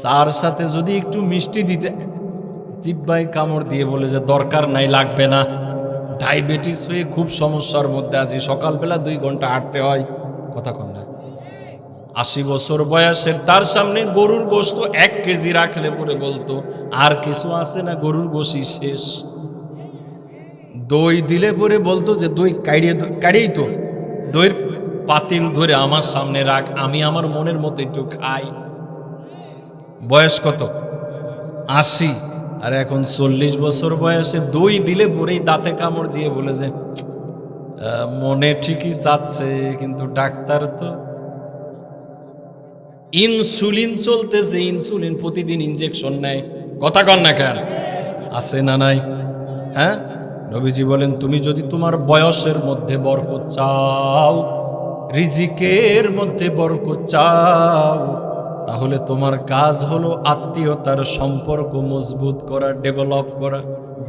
চার সাথে যদি একটু মিষ্টি দিতে, জিহ্বায় কামড় দিয়ে বলে যে দরকার নাই, লাগবে না। ডায়াবেটিস হয়ে খুব সমস্যার মধ্যে আছি, সকালবেলা ২ ঘন্টা হাঁটতে হয়। কথা কন না? 80 বছর বয়সের তার সামনে গরুর গোশত 1 কেজি রাখলে পরে বলতো আর কিছু আছে না, গরুর গোশই শেষ। দই দিলে পরে বলতো যে দই কাড়িয়েই তো, দইয়ের পাতিল ধরে আমার সামনে রাখ, আমি আমার মনের মতো একটু খাই। বয়স কত? 80। আর এখন 40 বছর বয়সে দই দিলে পরেই দাঁতে কামড় দিয়ে বলে যে মনে ঠিকই চাচ্ছে কিন্তু ডাক্তার তো। ইনসুলিন চলতেছে, ইনসুলিন প্রতিদিন ইনজেকশন নেয়, কথা কন না কেন? আছে না নাই? হ্যাঁ, নবীজি বলেন তুমি যদি তোমার বয়সের মধ্যে বরকত চাও, রিজিকের মধ্যে বরকত চাও, তাহলে তোমার কাজ হলো আত্মীয়তার সম্পর্ক মজবুত করা, ডেভেলপ করা,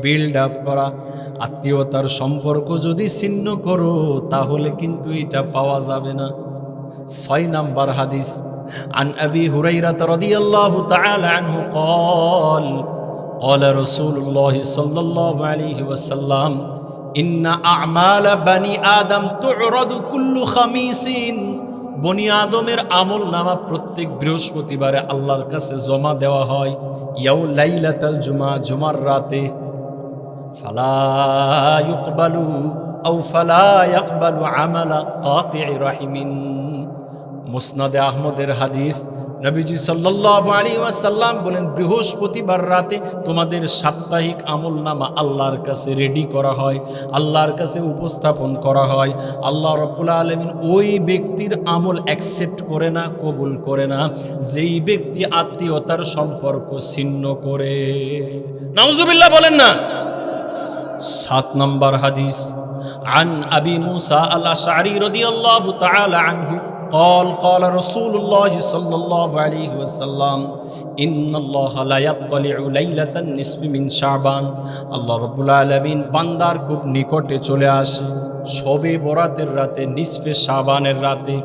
বিল্ড আপ করা। আত্মীয়তার সম্পর্ক যদি ছিন্ন করো তাহলে কিন্তু এটা পাওয়া যাবে না। 6 নাম্বার হাদিস, আন আবি হুরাইরা রাদিয়াল্লাহু তাআলা আনহু قال قال رسول الله صلى الله عليه وسلم إن أعمال بني آدم تعرض كل خميس। বনি আদমের আমল নামা প্রত্যেক বৃহস্পতিবারে আল্লাহর কাছে জমা দেওয়া হয়। ইয়াউ লাইলাতাল জুমা, জুমার রাতে। ফালা ইউকবালু আও ফালা ইয়াকবালু আমালা কাতি'i রাহিমিন। মুসনাদে আহমদের হাদিস, নবীজি সাল্লাল্লাহু আলাইহি ওয়াসাল্লাম বলেন বৃহস্পতিবার রাতে তোমাদের সাপ্তাহিক আমল নামা আল্লাহর কাছে রেডি করা হয়, আল্লাহর কাছে উপস্থাপন করা হয়। আল্লাহ রাব্বুল আলামিন ওই ব্যক্তির আমল অ্যাকসেপ্ট করে না, কবুল করে না, যেই ব্যক্তি আত্মীয়তার সম্পর্ক ছিন্ন করে। নাউজুবিল্লাহ বলেন না। 7 নম্বর হাদিস, আন আবি মুসা আল আশআরী রাদিয়াল্লাহু তাআলা আনহু قال قال رسول الله صلى الله عليه وسلم إن الله لا يطلع ليلة النصف من شعبان। আল্লাহ রাব্বুল আলামিন বান্দার খুব নিকটে চলে আসে শবে বরাতের রাতে, নিসফে শাবানের রাতে।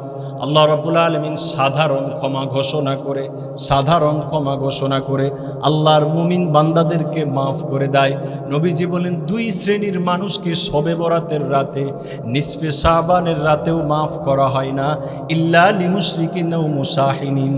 আল্লাহ রাব্বুল আলামিন সাধারণ ক্ষমা ঘোষণা করে, সাধারণ ক্ষমা ঘোষণা করে আল্লাহর মুমিন বান্দাদেরকে মাফ করে দেয়। নবীজি বলেন 2 শ্রেণীর মানুষকে শবে বরাতের রাতে, নিসফে শাবানের রাতেও মাফ করা হয় না, ইল্লা লিমুশরিকিন ওয়া মুশাহিনিন।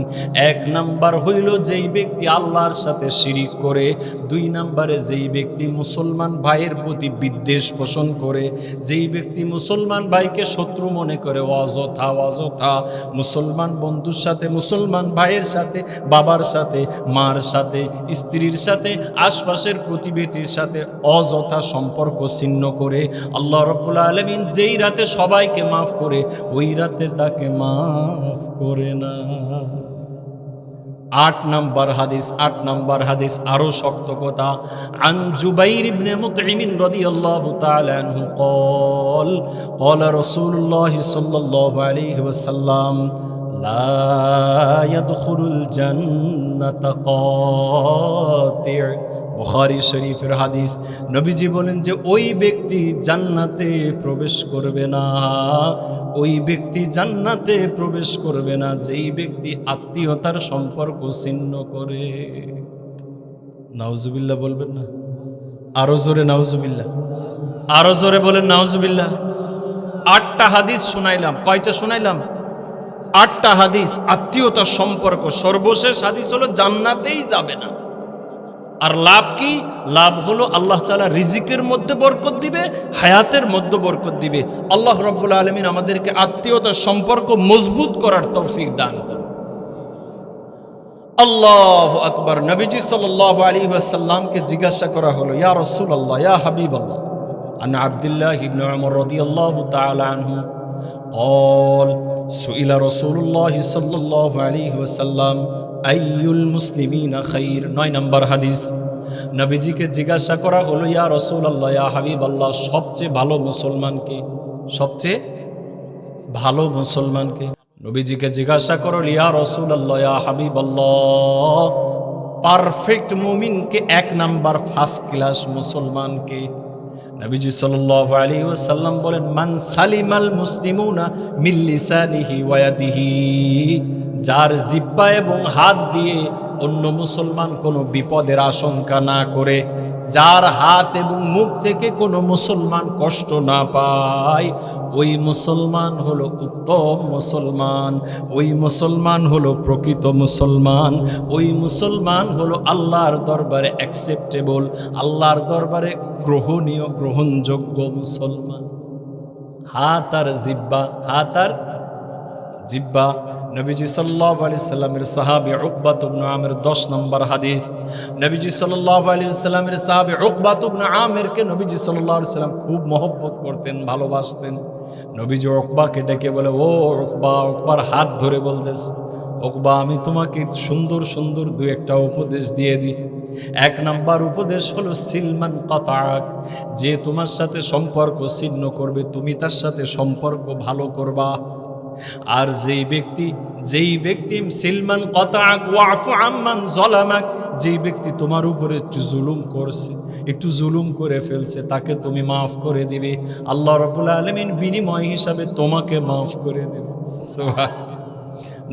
1 নাম্বার হইল যেই ব্যক্তি আল্লাহর সাথে শিরিক করে, 2 নম্বরে যেই ব্যক্তি মুসলমান ভাইয়ের প্রতি বিদ্বেষ পোষণ করে, যেই ব্যক্তি মুসলমান ভাইকে শত্রু মনে করে, অযথা অযথা মুসলমান বন্ধুর সাথে, মুসলমান ভাইয়ের সাথে, বাবার সাথে, মার সাথে, স্ত্রীর সাথে, আশপাশের প্রতিবেশীর সাথে অযথা সম্পর্ক ছিন্ন করে। আল্লাহ রাব্বুল আলামিন যেই রাতে সবাইকে মাফ করে, ওই রাতে তাকে মাফ করে না। 8 নম্বর হাদিস, 8 নম্বর হাদিস আরো শক্ত কথা। আন জুবাইর ইবনে মুতঈম রাদিয়াল্লাহু তাআলা আনহু قال قال رسول الله صلى الله عليه وسلم لا يدخل الجنة قاطع। বুখারী শরীফের হাদিস। নবীজি বলেন যে ওই ব্যক্তি জান্নাতে প্রবেশ করবে না, ওই ব্যক্তি জান্নাতে প্রবেশ করবে না যেই ব্যক্তি আত্মীয়তার সম্পর্ক ছিন্ন করে। নাউজুবিল্লাহ বলবেন না? আরো জোরে নাউজুবিল্লাহ, আরো জোরে বলেন নাউজুবিল্লাহ। 8টা হাদিস শোনাইলাম। কয়টা শোনাইলাম? 8টা হাদিস আত্মীয়তার সম্পর্ক। সর্বশেষ হাদিস হলো জান্নাতেই যাবে না। আর লাভ কি? লাভ হলো আল্লাহ তাআলা রিজিকের মধ্যে বরকত দিবে, হায়াতের মধ্যে বরকত দিবে। আল্লাহ রাব্বুল আলামিন আমাদেরকে আত্মীয়তার সম্পর্ক মজবুত করার তৌফিক দান করুন। আল্লাহু আকবার। নবীজি সাল্লাল্লাহু আলাইহি ওয়াসাল্লামকে জিজ্ঞাসা করা হলো, ইয়া রাসূলুল্লাহ, ইয়া হাবিবাল্লাহ, আন আব্দুল্লাহ ইবনে উমর রাদিয়াল্লাহু তাআলা আনহু قال سئل رسول الله صلى الله عليه وسلم আইয়ুল মুসলিমিনা খাইর। 9 নম্বর হাদিস, নবীজিকে জিজ্ঞাসা করা হলো, ইয়া রাসূলুল্লাহ, ইয়া হাবিবাল্লাহ, সবচেয়ে ভালো মুসলমানকে, সবচেয়ে ভালো মুসলমানকে। নবীজিকে জিজ্ঞাসা করল, ইয়া রাসূলুল্লাহ, ইয়া হাবিবাল্লাহ, পারফেক্ট মুমিনকে 1 নাম্বার, ফার্স্ট ক্লাস মুসলমানকে। নবীজি সাল্লাল্লাহু আলাইহি ওয়াসাল্লাম বলেন, মান সালিমাল মুসলিমুনা মিন লিসানিহি ওয়া ইয়াদিহি। যার জিহ্বা এবং হাত দিয়ে অন্য মুসলমান কোনো বিপদের আশঙ্কা না করে যার হাত এবং মুখ থেকে কোনো মুসলমান কষ্ট না পায়, ওই মুসলমান হলো উত্তম মুসলমান, ওই মুসলমান হলো প্রকৃত মুসলমান, ওই মুসলমান হলো আল্লাহর দরবারে অ্যাকসেপ্টেবল, আল্লাহর দরবারে গ্রহণীয় গ্রহণযোগ্য মুসলমান। হাত আর জিব্বা, হাত আর জিব্বা। নবীজি সাল্লাল্লাহু আলাইহি সাল্লামের সাহাবী উকবা ইবনে আমির 10 নম্বর হাদিস। নবীজি সাল্লাল্লাহু আলাইহি সাল্লামের সাহাবী উকবা ইবনে আমিরকে নবীজি সাল্লাল্লাহু আলাইহি সাল্লাম খুব মহব্বত করতেন, ভালোবাসতেন। নবীজি উকবাকে ডেকে বলে, ও উকবা, উকবার হাত ধরে বলতেছে, উকবা আমি তোমাকে সুন্দর সুন্দর দু একটা উপদেশ দিয়ে দিই। 1 নাম্বার উপদেশ হলো সিলমান কাতাক, যে তোমার সাথে সম্পর্ক ছিন্ন করবে তুমি তার সাথে সম্পর্ক ভালো করবা। আর যেই ব্যক্তি সিলমান কাতাক ওয়াফু আম্মান যালামাক, যেই ব্যক্তি তোমার উপরে একটু জুলুম করছে, একটু জুলুম করে ফেলছে, তাকে তুমি মাফ করে দিবে, আল্লাহ রাব্বুল আলামিন বিনিময় হিসাবে তোমাকে মাফ করে দেবে।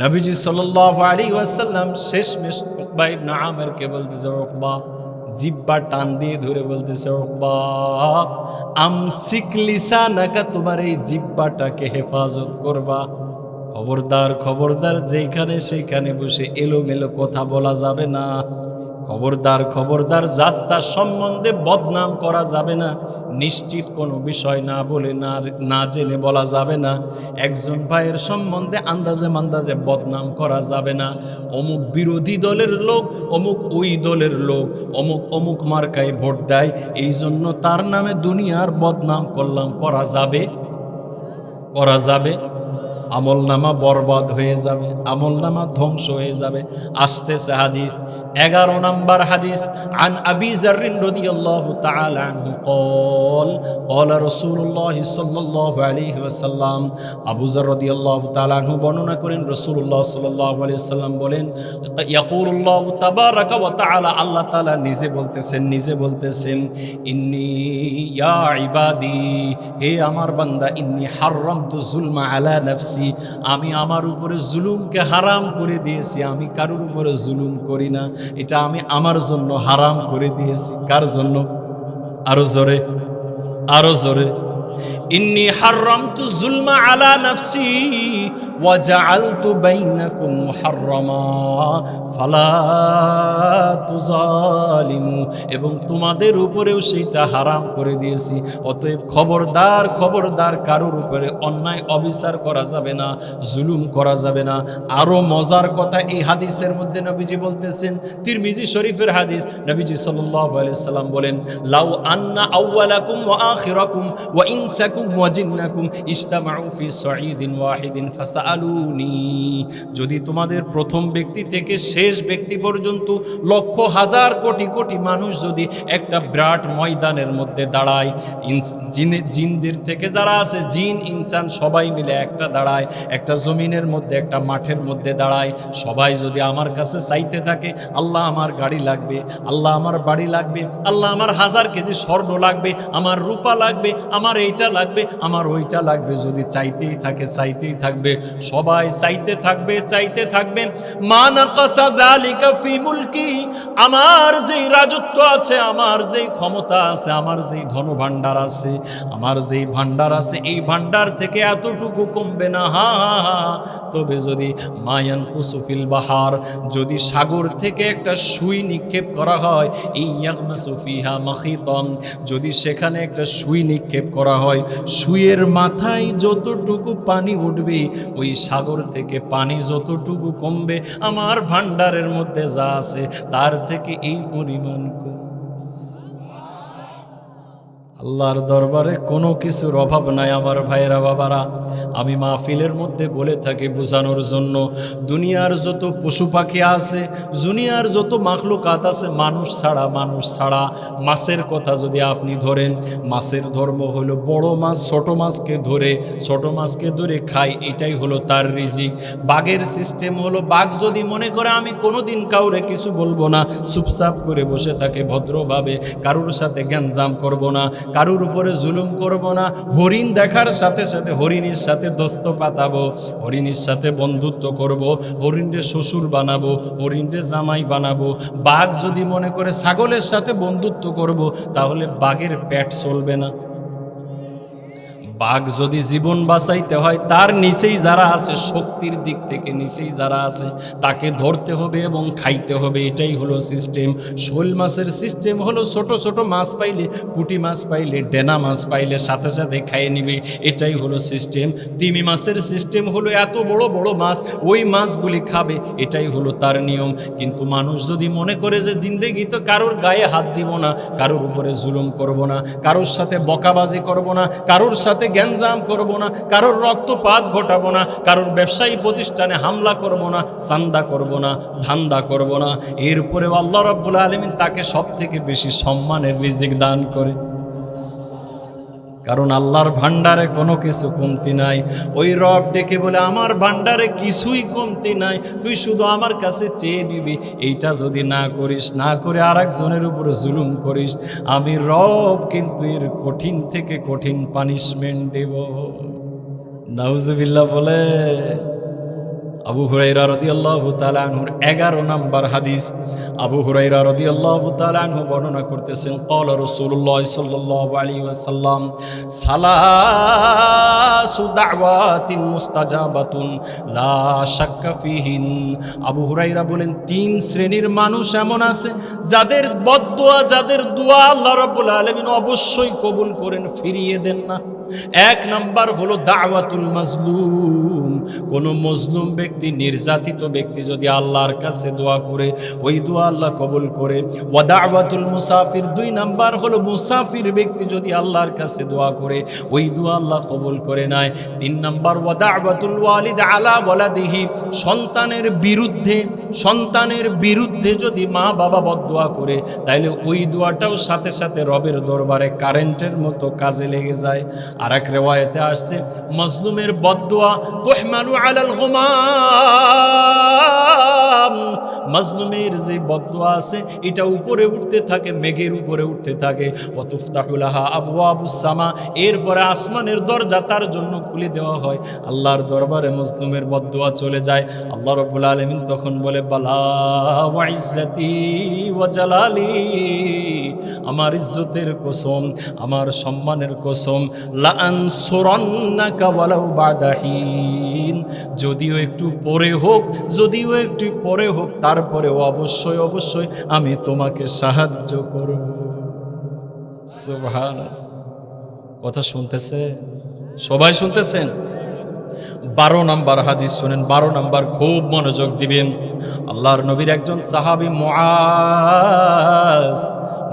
নবীজি সাল্লাল্লাহু আলাইহি ওয়াসাল্লাম শেষমেশ উকবা ইবনে আমিরকে বলতেছে, উকবা, জিহ্বা টান দিয়ে ধরে বলতেছে, উকবা আমসিক লিসানাকা, তোমার এই জিহ্বাটাকে হেফাজত করবা। খবরদার, খবরদার, যেখানে সেইখানে বসে এলোমেলো কথা বলা যাবে না। খবরদার, খবরদার, যাত্রা সম্বন্ধে বদনাম করা যাবে না। নিশ্চিত কোনো বিষয় না বলে, না জেনে বলা যাবে না। একজন ভাইয়ের সম্বন্ধে আন্দাজে মান্দাজে বদনাম করা যাবে না। অমুক বিরোধী দলের লোক, অমুক ওই দলের লোক, অমুক অমুক মার্কায় ভোট দেয়, এই জন্য তার নামে দুনিয়ার বদনাম করলাম, করা যাবে? করা যাবে? আমলনামা বরবাদ হয়ে যাবে, আমলনামা ধ্বংস হয়ে যাবে। আসতেছে হাদিস, 11 নম্বর হাদিস। আন আবি যার রাদিয়াল্লাহু তাআলা আনহু قال قال رسول الله সাল্লাল্লাহু আলাইহি ওয়াসাল্লাম, আবু যার রাদিয়াল্লাহু তাআলা আনহু বর্ণনা করেন, রাসূলুল্লাহ সাল্লাল্লাহু আলাইহি ওয়াসাল্লাম বলেন, ইয়াকুলুল্লাহু তাবারাকা ওয়া তাআলা, আল্লাহ তাআলা নিজে বলতেছেন, ইন্নী ইয়া ইবাদি, হে আমার বান্দা, ইন্নী হারামতু যুলমা আলা নাফসি, আমি আমার উপরে জুলুমকে হারাম করে দিয়েছি। আমি কারোর উপরে জুলুম করি না, এটা আমি আমার জন্য হারাম করে দিয়েছি। কার জন্য? আরো জোরে, আরো জোরে। ইন্নী হারামতু যুলমা আলা নাফসি ওয়া জাআলতু বাইনাকুম মুহাররামা ফালা তুযালিমু, এবং তোমাদের উপরেও সেইটা হারাম করে দিয়েছি। অতএব খবরদার, খবরদার, কারোর উপরে অন্যায় অবিচার করা যাবে না, জুলুম করা যাবে না। আরো মজার কথা এই হাদিসের মধ্যে নবীজি বলতেছেন, তিরমিজি শরীফের হাদিস, নবীজি সাল্লাল্লাহু আলাইহি সাল্লাম বলেন, লাউ আন্না আউওয়ালাকুম ওয়া আখিরাকুম ওয়া ইনসাকুম ওয়া জিন্নাকুম ইজতামাউ ফি সাঈদিন ওয়াহিদিন ফাসআলুনি, যদি তোমাদের প্রথম ব্যক্তি থেকে শেষ ব্যক্তি পর্যন্ত লক্ষ হাজার কোটি কোটি মানুষ যদি একটা বিরাট ময়দানের মধ্যে দাঁড়ায়, জিনদের থেকে যারা আছে, জিন ইনসান সবাই মিলে একটা দাঁড়ায়, একটা জমিনের মধ্যে, একটা মাঠের মধ্যে দাঁড়ায়, সবাই যদি আমার কাছে চাইতে থাকে, আল্লাহ আমার গাড়ি লাগবে, আল্লাহ আমার বাড়ি লাগবে, আল্লাহ আমার 1000 কেজি স্বর্ণ লাগবে, আমার রূপা লাগবে, আমার এইটা লাগবে, আমার ওইটা লাগবে, যদি চাইতেই থাকবে, সবাই চাইতে থাকবে, মা নাকাসা যালিকা ফি মুলকি, আমার যেই রাজত্ব আছে, আমার যেই ক্ষমতা আছে, আমার যেই ধনভাণ্ডার আছে, আমার যেই ভাণ্ডার আছে, এই ভাণ্ডার থেকে এতটুকু কমবে না। হা হা হা, তবে যদি মায়ান কুসুফিল বাহার, যদি সাগর থেকে একটা সুই নিক্ষেপ করা হয়, ইয়াগমাসু ফিহা মাখিতাম, যদি সেখানে একটা সুই নিক্ষেপ করা হয়, সুইয়ের মাথায় যতটুকু পানি উঠবে, ওই সাগর থেকে পানি যতটুকু কমবে, আমার ভাণ্ডারের মধ্যে যা আছে তার থেকে এই পরিমাণ কম। আল্লাহর দরবারে কোনো কিছুর অভাব নাই আমার ভাইয়েরা, বাবারা। আমি মাহফিলের মধ্যে বলে থাকি বোঝানোর জন্য, দুনিয়ার যত পশু পাখি আছে, দুনিয়ার যত মাখলুকাত আছে, মানুষ ছাড়া মাছের কথা যদি আপনি ধরেন, মাছের ধর্ম হলো বড় মাছ ছোট মাছকে ধরে খায়, এটাই হলো তার রিজিক। বাঘের সিস্টেম হলো, বাঘ যদি মনে করে আমি কোনোদিন কাউরে কিছু বলবো না, চুপচাপ করে বসে থাকে ভদ্রভাবে, কারোর সাথে গ্যাঞ্জাম করব না, কারুর উপরে জুলুম করব না। হরিণ দেখার সাথে সাথে হরিণের সাথে দোস্ত পাতাবো, হরিণের সাথে বন্ধুত্ব করব, হরিণরে শ্বশুর বানাবো, হরিণরে জামাই বানাবো। বাঘ যদি মনে করে ছাগলের সাথে বন্ধুত্ব করব, তাহলে বাঘের পেট চলবে না। বাঘ যদি জীবন বাঁচাইতে হয়, তার নিচেই যারা আছে, শক্তির দিক থেকে নিচেই যারা আছে, তাকে ধরতে হবে এবং খাইতে হবে। এটাই হলো সিস্টেম। শোল মাছের সিস্টেম হলো ছোট ছোট মাছ পাইলে, পুঁটি মাছ পাইলে, ডেনা মাছ পাইলে সাথে সাথে খাইয়ে নিবে। এটাই হলো সিস্টেম। তিমি মাছের সিস্টেম হলো এত বড় বড় মাছ, ওই মাছগুলি খাবে, এটাই হলো তার নিয়ম। কিন্তু মানুষ যদি মনে করে যে জিন্দেগি তো কারোর গায়ে হাত দিব না, কারোর উপরে জুলুম করব না, কারোর সাথে বকাবাজি করব না, কারোর সাথে গ্যাঞ্জাম করব না, কারোর রক্তপাত ঘটাবো না, কারোর ব্যবসায়ী প্রতিষ্ঠানে হামলা করব না, চান্দা করব না, ধান্দা করব না, এরপরে আল্লাহ রাব্বুল আলামিন তাকে সব থেকে বেশি সম্মানের রিজিক দান করে। কারণ আল্লাহর ভান্ডারে কোনো কিছু কমতি নাই। ওই রব ডেকে বলে, আমার ভান্ডারে কিছুই কমতি নাই, তুই শুধু আমার কাছে চেয়ে দিবি। এইটা যদি না করিস, না করে আর একজনের উপরে জুলুম করিস, আমি রব কিন্তু এর কঠিন থেকে কঠিন পানিশমেন্ট দেব। নাউজুবিল্লাহ বলে। আবু হুরায়রা রাদিয়াল্লাহু তাআলা আনহুর 11 নম্বর হাদিস। আবু হুরায়রা রাদিয়াল্লাহু তাআলা আনহু বর্ণনা করতেছেন, ক্বালা রাসূলুল্লাহ সাল্লাল্লাহু আলাইহি ওয়াসাল্লাম, সালাসু দাওয়াতিন মুস্তাজাবাতুন লা শাক্কা ফিহিন। আবু হুরায়রা বলেন, 3 শ্রেণীর মানুষ এমন আছে যাদের বদদোয়া, যাদের দোয়া আল্লাহ রাব্বুল আলামিন অবশ্যই কবুল করেন, ফিরিয়ে দেন না। 1 নাম্বার হলো দাওয়াতুল মাজলুম। কোন মজলুম ব্যক্তি, নির্যাতিত ব্যক্তি যদি আল্লাহর কাছে দোয়া করে, ওই দোয়া আল্লাহ কবুল করে। ওয়া দাওয়াতুল মুসাফির, 2 নাম্বার হলো মুসাফির ব্যক্তি যদি আল্লাহর কাছে দোয়া করে, ওই দোয়া আল্লাহ কবুল করে নেয়। 3 নাম্বার ওয়া দাওয়াতুল ওয়ালিদ আলা ওয়ালাদিহি, সন্তানের বিরুদ্ধে যদি মা বাবা বদদোয়া করে, তাইলে ওই দোয়াটাও সাথে সাথে রবের দরবারে কারেন্টের মতো কাজে লেগে যায়। আর এক রিওয়ায়াতে আসছে, মাজলুমের বদদোয়া তুহমালু আলাল গুমাম, মাজলুমের যে বদদোয়া আছে এটা উপরে উঠতে থাকে, মেঘের উপরে উঠতে থাকে। ওয়া তুফতাহু লাহা আবওয়াবুস সামা, এরপরে আসমানের দরজা তার জন্য খুলে দেওয়া হয়, আল্লাহর দরবারে মাজলুমের বদদোয়া চলে যায়। আল্লাহ রাব্বুল আলামিন তখন বলে, বালা ওয়া ইজ্জতি ওয়া জালালি, আমার ইজ্জতের কসম, আমার সম্মানের কসম, লা আনসুরান্নাকা ওয়ালাউ বাদা হিন, যদিও একটু পরে হোক, যদিও একটু পরে হোক, তারপরেও অবশ্যই অবশ্যই আমি তোমাকে সাহায্য করব। সুবহানাল্লাহ। কথা শুনতেছে? সবাই শুনতেছেন? 12 নম্বর হাদিস শুনেন, 12 নম্বর খুব মনোযোগ দিবেন। আল্লাহর নবীর একজন সাহাবী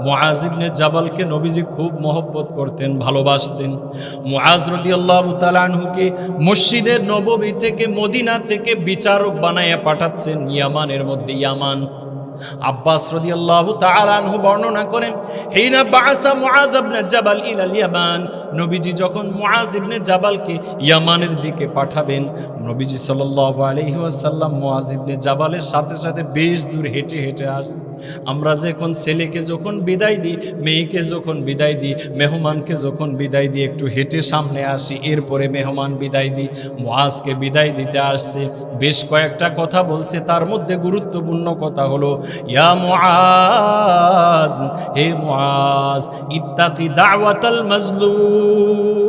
মুআজ ইবনে জাবালকে নবীজি খুব মহব্বত করতেন, ভালোবাসতেন। মুআজ রাদিয়াল্লাহু তাআলা আনহুকে মসজিদের নববী থেকে, মদিনা থেকে বিচারক বানায়া পাঠাচ্ছেন ইয়ামানের মধ্যে। ইয়ামান, আব্বাস রাদিয়াল্লাহু তাআলা আনহু বর্ণনা করেন, হিনা বাআসা মুআজ ইবনে জাবাল ইলাল ইয়ামান, নবীজি যখন মুআজ ইবনে জাবালকে ইয়ামানের দিকে পাঠাবেন, নবীজি সাল্লাল্লাহু আলাইহি ওয়াসাল্লাম মুআজ ইবনে জাবালের সাথে সাথে বেশ দূর হেঁটে হেঁটে আসছে। আমরা যখন ছেলেকে যখন বিদায় দিই, মেয়েকে যখন বিদায় দিই, মেহমানকে যখন বিদায় দিই, একটু হেঁটে সামনে আসি, এরপরে মেহমান বিদায় দিই। মুআজকে বিদায় দিতে আসছে, বেশ কয়েকটা কথা বলছে, তার মধ্যে গুরুত্বপূর্ণ কথা হলো, ইয়া মুআজ, হে মুআজ, ইত্তাকি দাওয়াতাল মাজলুম,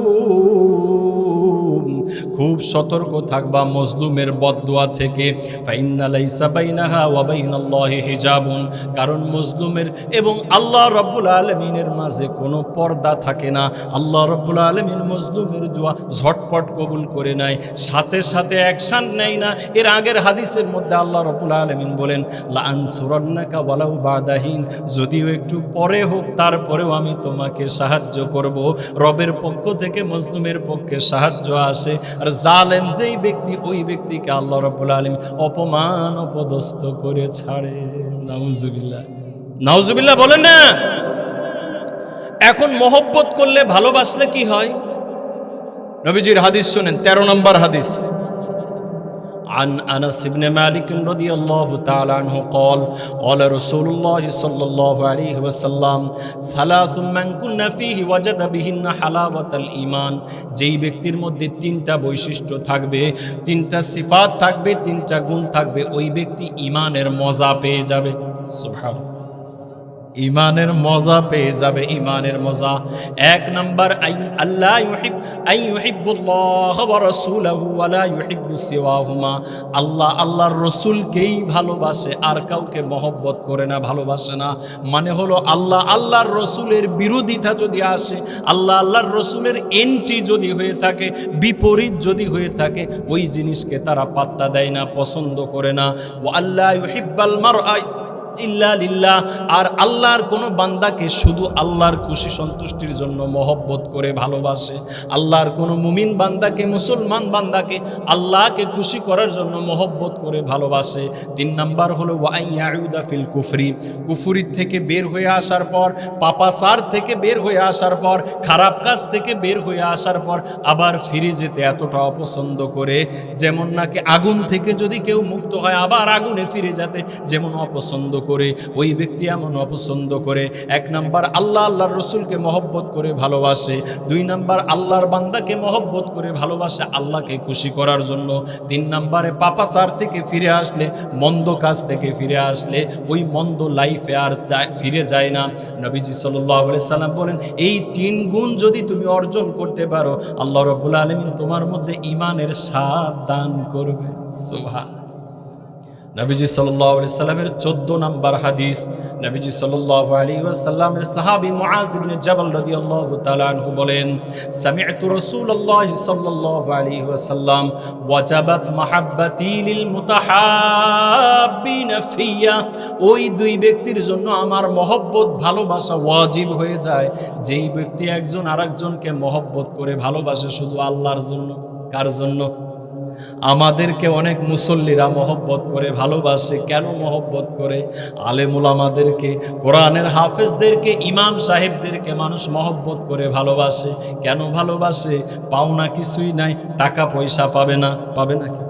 খুব সতর্ক থাকবা মজলুমের বদদোয়া থেকে। ফাইন্না লাইসা বাইনাহা ওয়া বাইনাল্লাহি হিজাবুন, কারণ মজলুমের এবং আল্লাহ রাব্বুল আলামিনের মাঝে কোনো পর্দা থাকে না। আল্লাহ রাব্বুল আলামিন মজলুমের দোয়া ঝটপট কবুল করে নেয়, সাথে সাথে অ্যাকশন নেয় না। এর আগের হাদিসের মধ্যে আল্লাহ রাব্বুল আলামিন বলেন, লা আনসুরান্নাকা ওয়ালাউ বাদা হিন, যদিও একটু পরে হোক, তারপরেও আমি তোমাকে সাহায্য করব। রবের পক্ষ থেকে মজলুমের পক্ষে সাহায্য আসে। আর জালেম যেই ব্যক্তি, ওই ব্যক্তিকে আল্লাহ রাব্বুল আলামিন অপমান অপদস্থ করে ছাড়ে। নাউজুবিল্লাহ, নাউজুবিল্লাহ বলেন না। এখন মহব্বত করলে, ভালোবাসলে কি হয়? নবীজির হাদিস শুনেন, 13 নম্বর হাদিস। عن أنس بن مالك رضي الله تعالى عنه قال قال رسول الله صلى الله عليه وسلم ثلاث من كن فيه وجد بهن حلاوة الإيمان যেই ব্যক্তির মধ্যে তিনটা বৈশিষ্ট্য থাকবে, তিনটা সিফাত থাকবে, তিনটা গুণ থাকবে, ওই ব্যক্তি ঈমানের মজা পেয়ে যাবে। সুবহানাল্লাহ, ঈমানের মজা পেয়ে যাবে, ঈমানের মজা। এক নাম্বার আল্লাহ ইউহিব্বুল্লাহ ওয়া রাসূলুহু ওয়া লা ইউহিব্বু সিওয়াহুমা, আল্লাহ আল্লাহর রসুলকেই ভালোবাসে, আর কাউকে মহব্বত করে না, ভালোবাসে না। মানে হলো আল্লাহ আল্লাহর রসুলের বিরোধিতা যদি আসে, আল্লাহ আল্লাহর রসুলের এন্টি যদি হয়ে থাকে, বিপরীত যদি হয়ে থাকে, ওই জিনিসকে তারা পাত্তা দেয় না, পছন্দ করে না। ওয়া আল্লাহ ইউহিব্বাল মারআ ইল্লা লিল্লাহ, আর আল্লাহর কোনো বান্দাকে শুধু আল্লাহর খুশি সন্তুষ্টির জন্য মহব্বত করে ভালোবাসে। আল্লাহর কোনো মুমিন বান্দাকে, মুসলমান বান্দাকে আল্লাহকে খুশি করার জন্য মহব্বত করে ভালোবাসে। 3 নাম্বার হলো ওয়াই ইয়াউদা ফিল কুফরি, কুফরির থেকে বের হয়ে আসার পর, পাপাচার থেকে বের হয়ে আসার পর, খারাপ কাজ থেকে বের হয়ে আসার পর আবার ফিরে যেতে এতটা অপছন্দ করে, যেমন নাকি আগুন থেকে যদি কেউ মুক্ত হয় আবার আগুনে ফিরে যেতে যেমন অপছন্দ করে, ওই ব্যক্তি এমন অপছন্দ করে। 1 নাম্বার আল্লাহ আল্লাহর রসুলকে মহব্বত করে ভালোবাসে। 2 নাম্বার আল্লাহর বান্দাকে মহব্বত করে ভালোবাসে আল্লাহকে খুশি করার জন্য। 3 নাম্বারে পাপাচার থেকে ফিরে আসলে, মন্দ কাজ থেকে ফিরে আসলে ওই মন্দ লাইফে আর ফিরে যায় না। নবীজি সাল্লাল্লাহু আলাইহি সাল্লাম বলেন, এই 3 গুণ যদি তুমি অর্জন করতে পারো, আল্লাহ রাব্বুল আলামিন তোমার মধ্যে ঈমানের স্বাদ দান করবে। সুবহান। নবীজি সাল্লাল্লাহু আলাইহি সাল্লামের 14 নম্বর হাদিস, নবীজি সাল্লাল্লাহু আলাইহি ওয়াসাল্লামের সাহাবী মুআজ ইবনে জাবাল রাদিয়াল্লাহু তাআলা আনহু বলেন, সামি'তু রাসূলুল্লাহ সাল্লাল্লাহু আলাইহি ওয়াসাল্লাম ওয়াজাবাত মাহাব্বাতি লিল মুতাহাব্বিনা ফিয়া, ওই 2 ব্যক্তির জন্য আমার মহব্বত ভালোবাসা ওয়াজিব হয়ে যায়, যেই ব্যক্তি একজন আরেকজনকে মহব্বত করে ভালোবাসে শুধু আল্লাহর জন্য। কার জন্য? আমাদেরকে অনেক মুসল্লিরা মহব্বত করে ভালোবাসে। কেন মহব্বত করে? আলেম উলামাদেরকে, কোরআনের হাফেজদেরকে, ইমাম সাহেবদেরকে মানুষ মহব্বত করে ভালোবাসে। কেন ভালোবাসে? পাওনা কিছুই নাই, টাকা পয়সা পাবে না। পাবে না কি?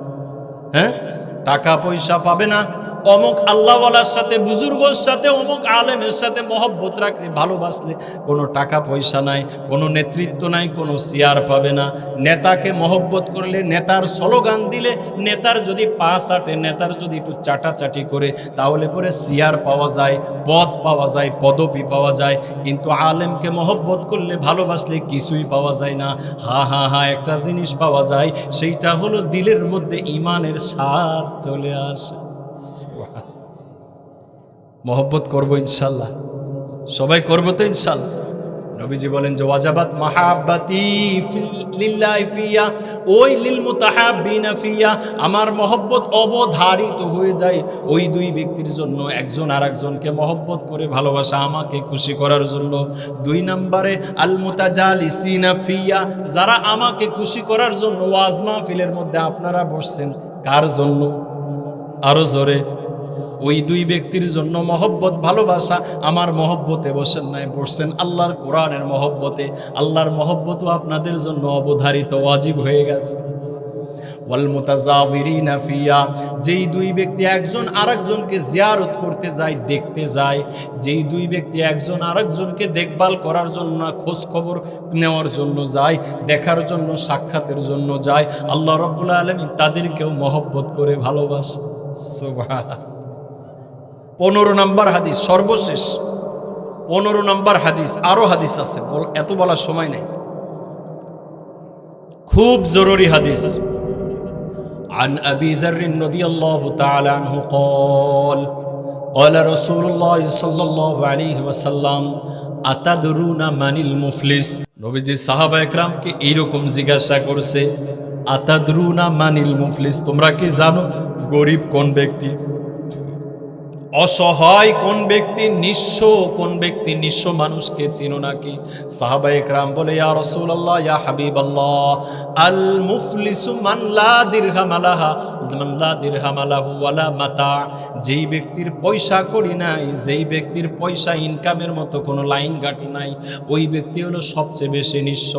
হ্যাঁ, টাকা পয়সা পাবে না, অমুক আল্লাহওয়ালার সাথে, বুজুর্গর সাথে, অমুক আলেমের সাথে মহব্বত রাখলে, ভালোবাসলে কোনো টাকা পয়সা নাই, কোনো নেতৃত্ব নাই, কোনো চেয়ার পাবে না। নেতাকে মহব্বত করলে, নেতার স্লোগান দিলে, নেতার যদি পা চাটে, নেতার যদি একটু চাটাচাটি করে, তাহলে পরে চেয়ার পাওয়া যায়, পদ পাওয়া যায়, পদবি পাওয়া যায়। কিন্তু আলেমকে মহব্বত করলে, ভালোবাসলে কিছুই পাওয়া যায় না। একটা জিনিস পাওয়া যায়, সেইটা হলো দিলের মধ্যে ঈমানের স্বাদ চলে আসে। মহব্বত করব ইনশাল্লাহ, সবাই করবো তো ইনশাল্লাহ। নবীজি বলেন যে ওয়াজাবাত মাহাব্বাতি লিল্লাহি ফিয়া, ওই লিল মুতাহাব্বিনা ফিয়া, আমার মহব্বত অবধারিত হয়ে যায় ওই 2 ব্যক্তির জন্য, একজন আরেকজনকে মহব্বত করে ভালোবাসা আমাকে খুশি করার জন্য। 2 নম্বরে আল মুতাজালিসিনা ফিয়া, যারা আমাকে খুশি করার জন্য ওয়াজ মাহফিলের মধ্যে আপনারা বসছেন, কার জন্য? আরো জোরে। ওই 2 ব্যক্তির জন্য মহব্বত ভালোবাসা। আমার মহব্বতে বসেন নাই, বসছেন আল্লাহর কোরআনের মহব্বতে। আল্লাহর মহব্বতও আপনাদের জন্য অবধারিত, ওয়াজিব হয়ে গেছে। ওয়াল মুতাজাওয়িরিনা ফিয়া, যেই 2 ব্যক্তি একজন আরেকজনকে জিয়ারত করতে যায়, দেখতে যায়, যেই 2 ব্যক্তি একজন আরেকজনকে দেখভাল করার জন্য, খোঁজ খবর নেওয়ার জন্য যায়, দেখার জন্য, সাক্ষাতের জন্য যায়, আল্লাহ রাব্বুল আলামিন তাদেরকেও মহব্বত করে ভালোবাসে। সুবহানাল্লাহ। 15 নম্বর হাদিস, সর্বশেষ 15 নম্বর হাদিস। আরো হাদিস আছে, এত বলার সময় নেই, খুব জরুরি হাদিস। عن أبي ذر رضي الله تعالى عنه قال قال رسول الله صلى الله عليه وسلم أتدرون من المفلس, নবীজি সাহাবা একরামকে এইরকম জিজ্ঞাসা করছে, আতাদরুনা মানিল মুফলিস, তোমরা কি জানো গরিব কোন ব্যক্তি? অসহায় কোন ব্যক্তি, নিঃস্ব কোন ব্যক্তি, নিঃস্ব মানুষকে চিনো নাকি? সাহাবায়ে কেরাম বলে, ইয়া রাসূলুল্লাহ, ইয়া হাবিবাল্লাহ, আল মুফলিসু মান লা দিরহাম লাহা, মান লা দিরহাম লাহু ওয়ালা মাতা। যেই ব্যক্তির পয়সা কড়ি নাই, যেই ব্যক্তির পয়সা ইনকামের মতো কোনো লাইন গাঁটু নাই, ওই ব্যক্তি হলো সবচেয়ে বেশি নিঃস্ব।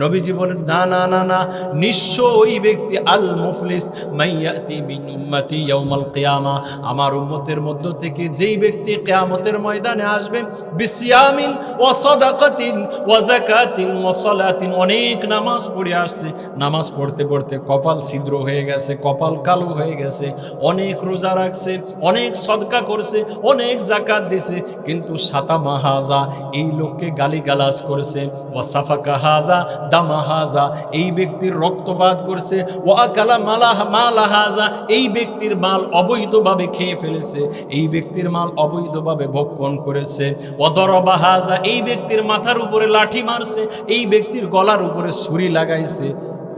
নবীজি বলেন, না না না না, নিঃস্ব ওই ব্যক্তি, আল মুফলিস মাইয়াতি মিন উম্মতি ইয়াউমাল কিয়ামা, আমার উম্মতের মধ্য থেকে যেই ব্যক্তি কিয়ামতের ময়দানে আসবে, বিসিয়ামিন ওয়া সাদাকাতিন ওয়া যাকাতিন ওয়া সালাতিন, অনেক নামাজ পড়ে আসছে, নামাজ পড়তে পড়তে কপাল ছিদ্র হয়ে গেছে, কপাল কালো হয়ে গেছে, অনেক রোজা রাখছে, অনেক সদকা করছে, অনেক যাকাত দিছে, কিন্তু সাতামা হাজা, এই লোককে গালিগালাজ করছে, ওয়া সাফাকা হাজা দামা হাজা, এই ব্যক্তির রক্তপাত করছে, ওয়া আকালা মালা হাজা, এই ব্যক্তির মাল অবৈধভাবে খেয়ে ফেলেছে, এই ব্যক্তির মাল অবৈধভাবে ভক্ষণ করেছে, ওয়া দরবা হাজা, এই ব্যক্তির মাথার উপরে লাঠি মারছে, এই ব্যক্তির গলার উপরে ছুরি লাগাইছে।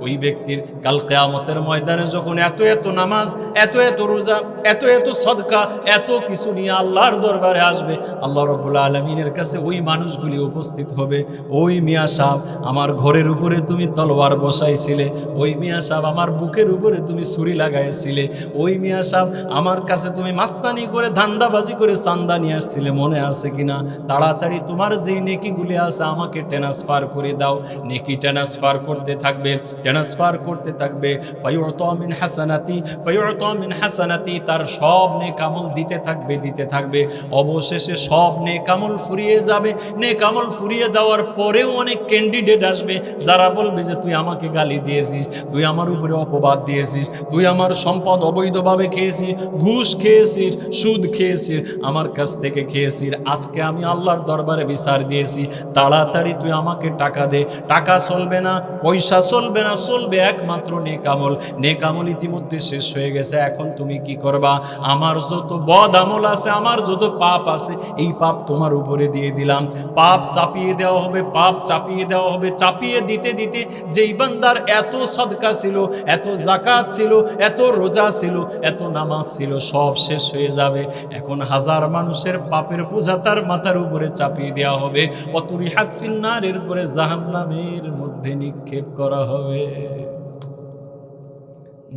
ওই ব্যক্তির কাল কিয়ামতের ময়দানে যখন এত এত নামাজ, এত এত রোজা, এত এত সদকা, এত কিছু নিয়ে আল্লাহর দরবারে আসবে, আল্লাহ রাব্বুল আলামিনের কাছে ওই মানুষগুলি উপস্থিত হবে। ওই মিয়া সাহেব, আমার ঘরের উপরে তুমি তলোয়ার বসাইছিলে, ওই মিয়া সাহেব আমার বুকের উপরে তুমি ছুরি লাগাইছিলে, ওই মিয়া সাহেব আমার কাছে তুমি মাস্তানি করে ধান্দাবাজি করে চান্দা নিয়ে আসছিলে, মনে আছে কিনা? তাড়াতাড়ি তোমার যেই নেকিগুলি আছে আমাকে ট্রান্সফার করে দাও। নেকি ট্রান্সফার করতে থাকবে, ট্রান্সফার করতে থাকবে, ফায়ুতা মিন হাসানাতি, ফায়ুতা মিন হাসানাতি, তার সব নেক আমল দিতে থাকবে, দিতে থাকবে, অবশেষে সব নেক আমল ফুরিয়ে যাবে। নেক আমল ফুরিয়ে যাওয়ার পরেও অনেক ক্যান্ডিডেট আসবে যারা বলবে যে তুই আমাকে গালি দিয়েছিস, তুই আমার উপরে অপবাদ দিয়েছিস, তুই আমার সম্পদ অবৈধভাবে খেয়েছিস, ঘুষ খেয়েছিস, সুদ খেয়েছিস, আমার কাছ থেকে খেয়েছিস, আজকে আমি আল্লাহর দরবারে বিচার দিয়েছি, তাড়াতাড়ি তুই আমাকে টাকা দে। টাকা চলবে না, পয়সা চলবে না, চলবে একমাত্র নেক আমল। নেক আমল ইতিমধ্যে শেষ হয়ে গেছে, এখন তুমি কি করবা? আমার যত বদ আমল আছে, আমার যত পাপ আছে, এই পাপ তোমার উপরে দিয়ে দিলাম। পাপ চাপিয়ে দেওয়া হবে, পাপ চাপিয়ে দেওয়া হবে। চাপিয়ে দিতে দিতে যেই বান্দার এত সদকা ছিল, এত যাকাত ছিল, এত রোজা ছিল, এত নামাজ ছিল, সব শেষ হয়ে যাবে। এখন হাজার মানুষের পাপের বোঝা তার মাথার উপরে চাপিয়ে দেওয়া হবে। অতুরিহাত ফিন্নার, এরপরে জাহান্নামের মধ্যে নিক্ষেপ করা হবে।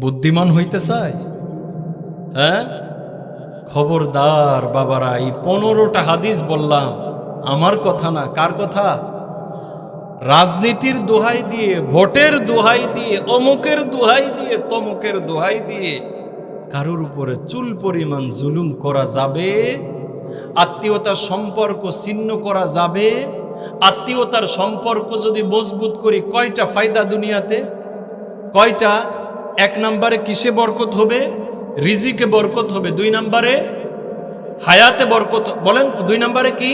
বুদ্ধিমান হইতে চাই? হ্যাঁ, খবরদার বাবারা, এই 15টা হাদিস বললাম, আমার কথা না, কার কথা? রাজনীতির দোহাই দিয়ে, ভোটের দোহাই দিয়ে, অমুকের দোহাই দিয়ে, তমুকের দোহাই দিয়ে কারোর উপরে চুল পরিমাণ জুলুম করা যাবে? আত্মীয়তার সম্পর্ক ছিন্ন করা যাবে? আত্মীয়তার সম্পর্ক যদি মজবুত করি, কয়টা ফায়দা দুনিয়াতে? কয়টা? 1 নম্বরে কিসে বরকত হবে? রিজিকে বরকত হবে। 2 নম্বরে হায়াতে বরকত। বলেন 2 নম্বরে কি?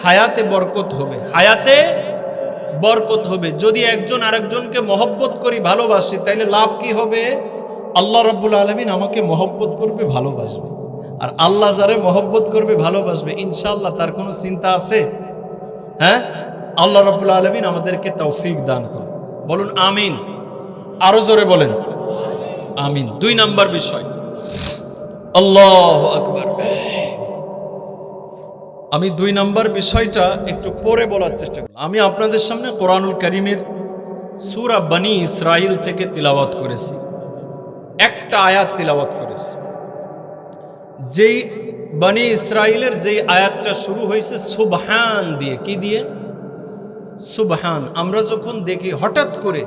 হায়াতে বরকত হবে। হায়াতে বরকত হবে। যদি একজন আরেকজনকে মহব্বত করি, ভালোবাসি, তাইলে লাভ কি হবে? আল্লাহ রাব্বুল আলামিন আমাকে মহব্বত করবে, ভালোবাসবে। আর আল্লাহ যারে মহব্বত করবে, ভালোবাসবে, ইনশাআল্লাহ তার কোনো চিন্তা আছে? হ্যাঁ, আল্লাহ রাব্বুল আলামিন আমাদেরকে তৌফিক দান করুন। বলুন আমিন। আরো জোরে বলেন আমিন। 2 নাম্বার বিষয়, আল্লাহু আকবার। আমি 2 নাম্বার বিষয়টা একটু পরে বলার চেষ্টা করব। আমি আপনাদের সামনে কোরআনুল কারীমের সূরা বনী ইসরাইল থেকে তিলাওয়াত করেছি, একটা আয়াত তিলাওয়াত করেছি। যেই বনী ইসরাইলের যেই আয়াতটা শুরু হয়েছে সুবহান দিয়ে। কি দিয়ে? সুবহান। আমরা যখন দেখি হঠাৎ করে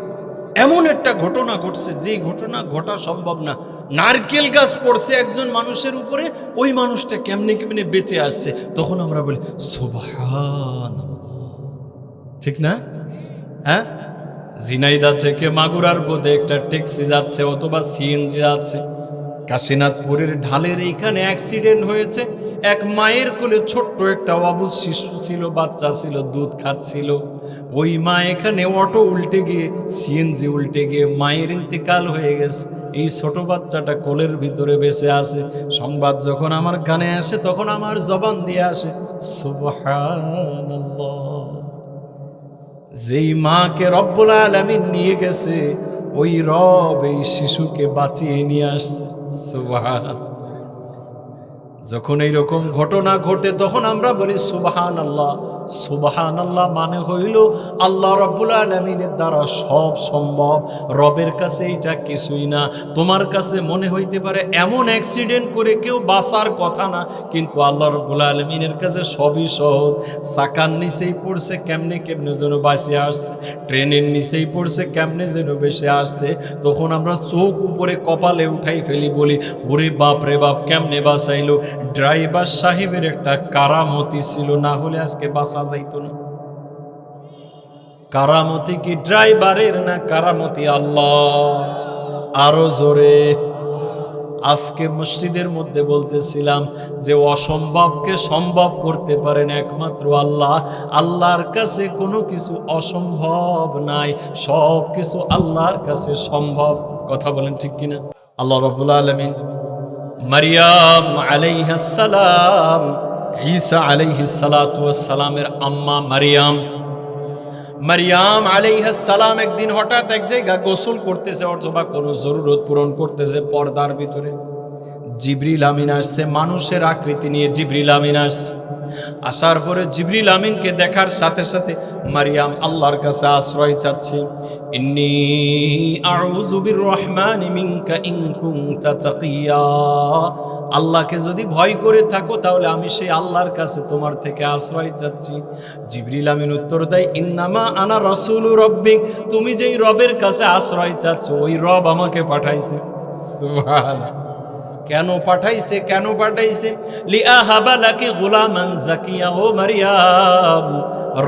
এমন একটা ঘটনা ঘটছে, যেই ঘটনা ঘটা সম্ভব না, নারকেল গাছ পড়ছে একজন মানুষের উপরে, ওই মানুষটা কেমনে কেমনে বেঁচে আসছে, তখন আমরা বলি সুবহানাল্লাহ। ঠিক না? হ্যাঁ, ঝিনাইদহ থেকে মাগুরার পথে একটা ট্যাক্সি যাচ্ছে অথবা সিএনজি যাচ্ছে, কাশীনাথপুরের ঢালের এইখানে অ্যাক্সিডেন্ট হয়েছে। এক মায়ের কোলে ছোট্ট একটা অবুঝ শিশু ছিল, বাচ্চা ছিল, দুধ খাচ্ছিল। ওই মা এখানে অটো উল্টে গিয়ে, সিএনজি উল্টে গিয়ে মায়ের ইন্তেকাল হয়ে গেছে। এই ছোট বাচ্চাটা কোলের ভিতরে বেঁচে আছে। সংবাদ যখন আমার কানে আসে, তখন আমার জবান দিয়ে আসে সুবহানাল্লাহ। যেই মাকে রব্বুল আলামিন নিয়ে গেছে, ওই রব এই শিশুকে বাঁচিয়ে নিয়ে আসছে। সুবহানাল্লাহ। যখন এইরকম ঘটনা ঘটে তখন আমরা বলি সুবহানাল্লাহ। সুবহানাল্লাহ মানে হইল আল্লাহ রাব্বুল আলামিনের দ্বারা সব সম্ভব। রবের কাছে এটা কিছুই না। তোমার কাছে মনে হইতে পারে এমন অ্যাক্সিডেন্ট করে কেউ বাঁচার কথা না, কিন্তু আল্লাহ রাব্বুল আলামিনের কাছে সবই সহজ। চাকার নিচেই পড়ছে, কেমনে কেমনে যেন বাঁচে আসছে। ট্রেনের নিচেই পড়ছে, কেমনে যেন বেঁচে আসছে। তখন আমরা চোখ উপরে কপালে উঠাই ফেলি, বলি ওরে বাপ রে বাপ, কেমনে বাঁচাইলো। ড্রাইভার সাহেবের একটা কারামতি ছিল, না হলে আজকে বাঁচা যাইতো না। কারামতি কি ড্রাইভারের, না কারামতি আল্লাহ? আরো জোরে। আজকে মসজিদের মধ্যে বলতেছিলাম যে অসম্ভবকে সম্ভব করতে পারেন একমাত্র আল্লাহ। আল্লাহর কাছে কোনো কিছু অসম্ভব নাই, সব কিছু আল্লাহর কাছে সম্ভব। কথা বলেন ঠিক কিনা? আল্লাহ রাব্বুল আলামিন মারিয়াম আলাইহিস সালাম, ঈসা আলাইহিস সালাতু ওয়াস সালামের আম্মা মারিয়াম আলাইহিস সালাম একদিন হঠাৎ এক জায়গায় গোসল করতেছে অথবা কোনো জরুরত পূরণ করতেছে। পর্দার ভিতরে জিবরিল আমিন আসছে, মানুষের আকৃতি নিয়ে জিবরিল আমিন আসছে। আসার পরে জিবরিল আমিনকে দেখার সাথে সাথে মারিয়াম আল্লাহর কাছে আশ্রয় চাচ্ছে। ইন্নী আউযু বিররহমানি মিনকা ইন কুনতা তাকিয়া। আল্লাহকে যদি ভয় করে থাকো তাহলে আমি সেই আল্লাহর কাছে তোমার থেকে আশ্রয় চাচ্ছি। জিবরিল আমিন উত্তর দেয়, ইন্নামা আনা রাসূলু রাব্বিক। তুমি যেই রবের কাছে আশ্রয় চাচ্ছ ওই রব আমাকে পাঠাইছে। সুবহানাল্লাহ। কেন পাঠাইছে? কেন পাঠাইছে? লিআহাবা লাকি গুলামান জাকিয়া। ও মারিয়াম,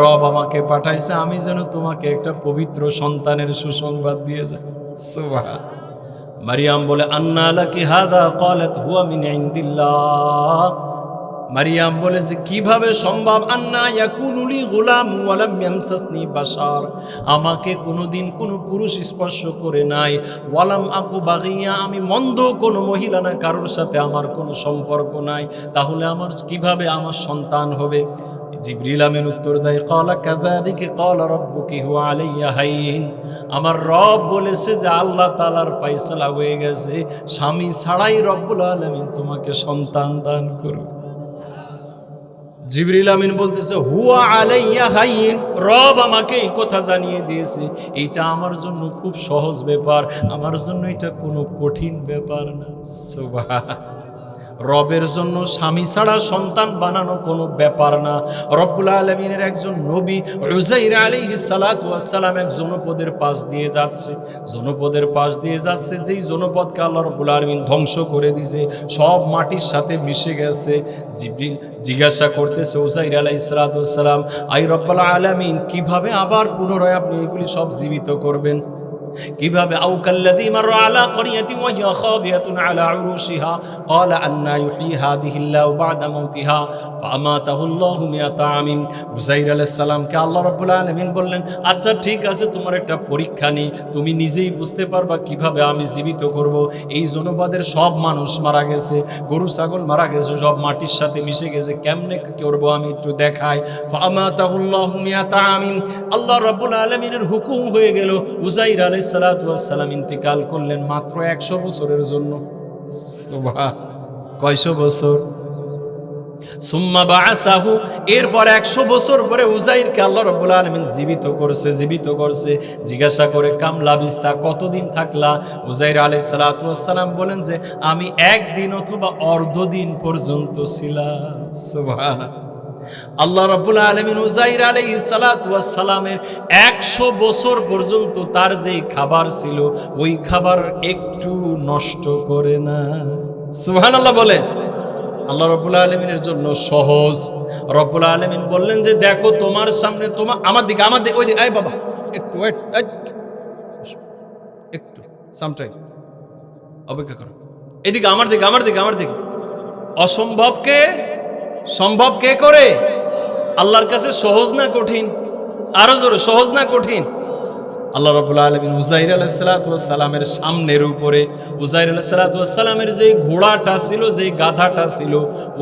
রব আমাকে পাঠাইছে আমি যেন তোমাকে একটা পবিত্র সন্তানের সুসংবাদ দিয়ে যাই। সুবহান। মারিয়াম বলে, আন্না লাকি হাদা? ক্বালাত হুয়া মিন ইনদিল্লাহ। মারিয়াম বলে যে কিভাবে সম্ভব? আন্না ইয়াকুনু লি গুলাম ওয়া লাম ইয়ামসাসনি বাশার। আমাকে কোনোদিন কোনো পুরুষ স্পর্শ করে নাই। ওয়ালাম আকু বাগিয়া, আমি মন্দ কোনো মহিলা না, কারোর সাথে আমার কোনো সম্পর্ক নাই। তাহলে আমার কিভাবে আমার সন্তান হবে? জিবরিল আমিন উত্তর দেয়, ক্বালা কাযালিকা ক্বালা রাব্বুকি হুয়া আলাইয়া হাইয়িন। আমার রব বলেছে যে আল্লাহ তাআলার ফয়সালা হয়ে গেছে, স্বামী ছাড়াই রব্বুল আলামিন তোমাকে সন্তান দান করবে। জিবরিল আমিন বলতেছে, হুয়া আলাইয়া হাইয়িন, রব আমাকে এই কথা জানিয়ে দিয়েছে। এটা আমার জন্য খুব সহজ ব্যাপার, আমার জন্য এটা কোনো কঠিন ব্যাপার না। সুবহান। রবের জন্য স্বামী ছাড়া সন্তান বানানো কোনো ব্যাপার না। রব্বুল আলামিনের একজন নবী উযাইর আলাইহিস সালাতু ওয়াস সালাম এক জনপদের পাশ দিয়ে যাচ্ছে। জনপদের পাশ দিয়ে যাচ্ছে, যেই জনপদকে আল্লাহ রব্বুল আলামিন ধ্বংস করে দিয়েছে, সব মাটির সাথে মিশে গেছে। জিবরিল জিজ্ঞাসা করতেছে উযাইর আলাইহিস সালাতু ওয়াস সালাম, আই রব্বুল আলামিন, কিভাবে আবার পুনরায় আপনি এগুলি সব জীবিত করবেন? কিভাবে? আও কাল্লাযী মাররা আলা ক্বরিয়াতিন ওয়া হিয়া খাবিয়াতুন আলা উরুশিহা ক্বালা আন্না ইউহয়ী হাযিহিল্লাহু বা'দা মাউতিহা ফাআমাতাহু আল্লাহু মিয়াতা আমিন। উযাইর আলাইহিস সালামকে আল্লাহ রাব্বুল আলামিন বললেন, আচ্ছা ঠিক আছে, তোমার একটা পরীক্ষা নেই, তুমি নিজেই বুঝতে পারবা কিভাবে আমি জীবিত করব। এই জনপদের সব মানুষ মারা গেছে, গরু ছাগল মারা গেছে, সব মাটির সাথে মিশে গেছে, কেমনে করব আমি একটু দেখাই। ফাআমাতাহু আল্লাহু মিয়াতা আমিন। আল্লাহ রাব্বুল আলামিনের হুকুম হয়ে গেল, উযাইর আলাইহিস সালাতু ওয়াস সালাম ইন্তেকাল করলেন মাত্র 100 বছরের জন্য। সুবহান। কয়শো বছর? সুম্মা বাআসাহু, এরপর 100 বছর পরে উযাইরকে আল্লাহ রাব্বুল আলামিন জীবিত করছে। জিজ্ঞাসা করে, কাম লাবিস্তা, কতদিন থাকলা? উযাইর আলাইহিস সালাতু ওয়াস সালাম বলেন যে আমি একদিন অথবা অর্ধদিন পর্যন্ত ছিলাম। সুবহানাল্লাহ। আল্লাহ রাব্বুল আলামিন উযাইর আলাইহিস সালাতু ওয়াস সালামের 100 বছর পর্যন্ত তার যেই খাবার ছিল ওই খাবার একটু নষ্ট করে না। সুবহানাল্লাহ বলে। আল্লাহ রাব্বুল আলামিনের জন্য সহজ। রব্বুল আলামিন বললেন যে দেখো তোমার সামনে, তোমার আমার দিকে ওই দিকে, এই বাবা একটু ওয়েট, একটু সামটাইম অপেক্ষা করো, এদিকে আমার দিকে। অসম্ভবকে সম্ভব কে করে? আল্লাহর কাছে সহজ না কঠিন? আরো জোরে, সহজ না কঠিন? আল্লাহ রাব্বুল আলামিন উযাইর আলাইহিস সালাতু ওয়াস সালামের সামনের উপরে, উযাইর আলাইহিস সালাতু ওয়াস সালামের যেই ঘোড়াটা ছিল, যেই গাধাটা ছিল,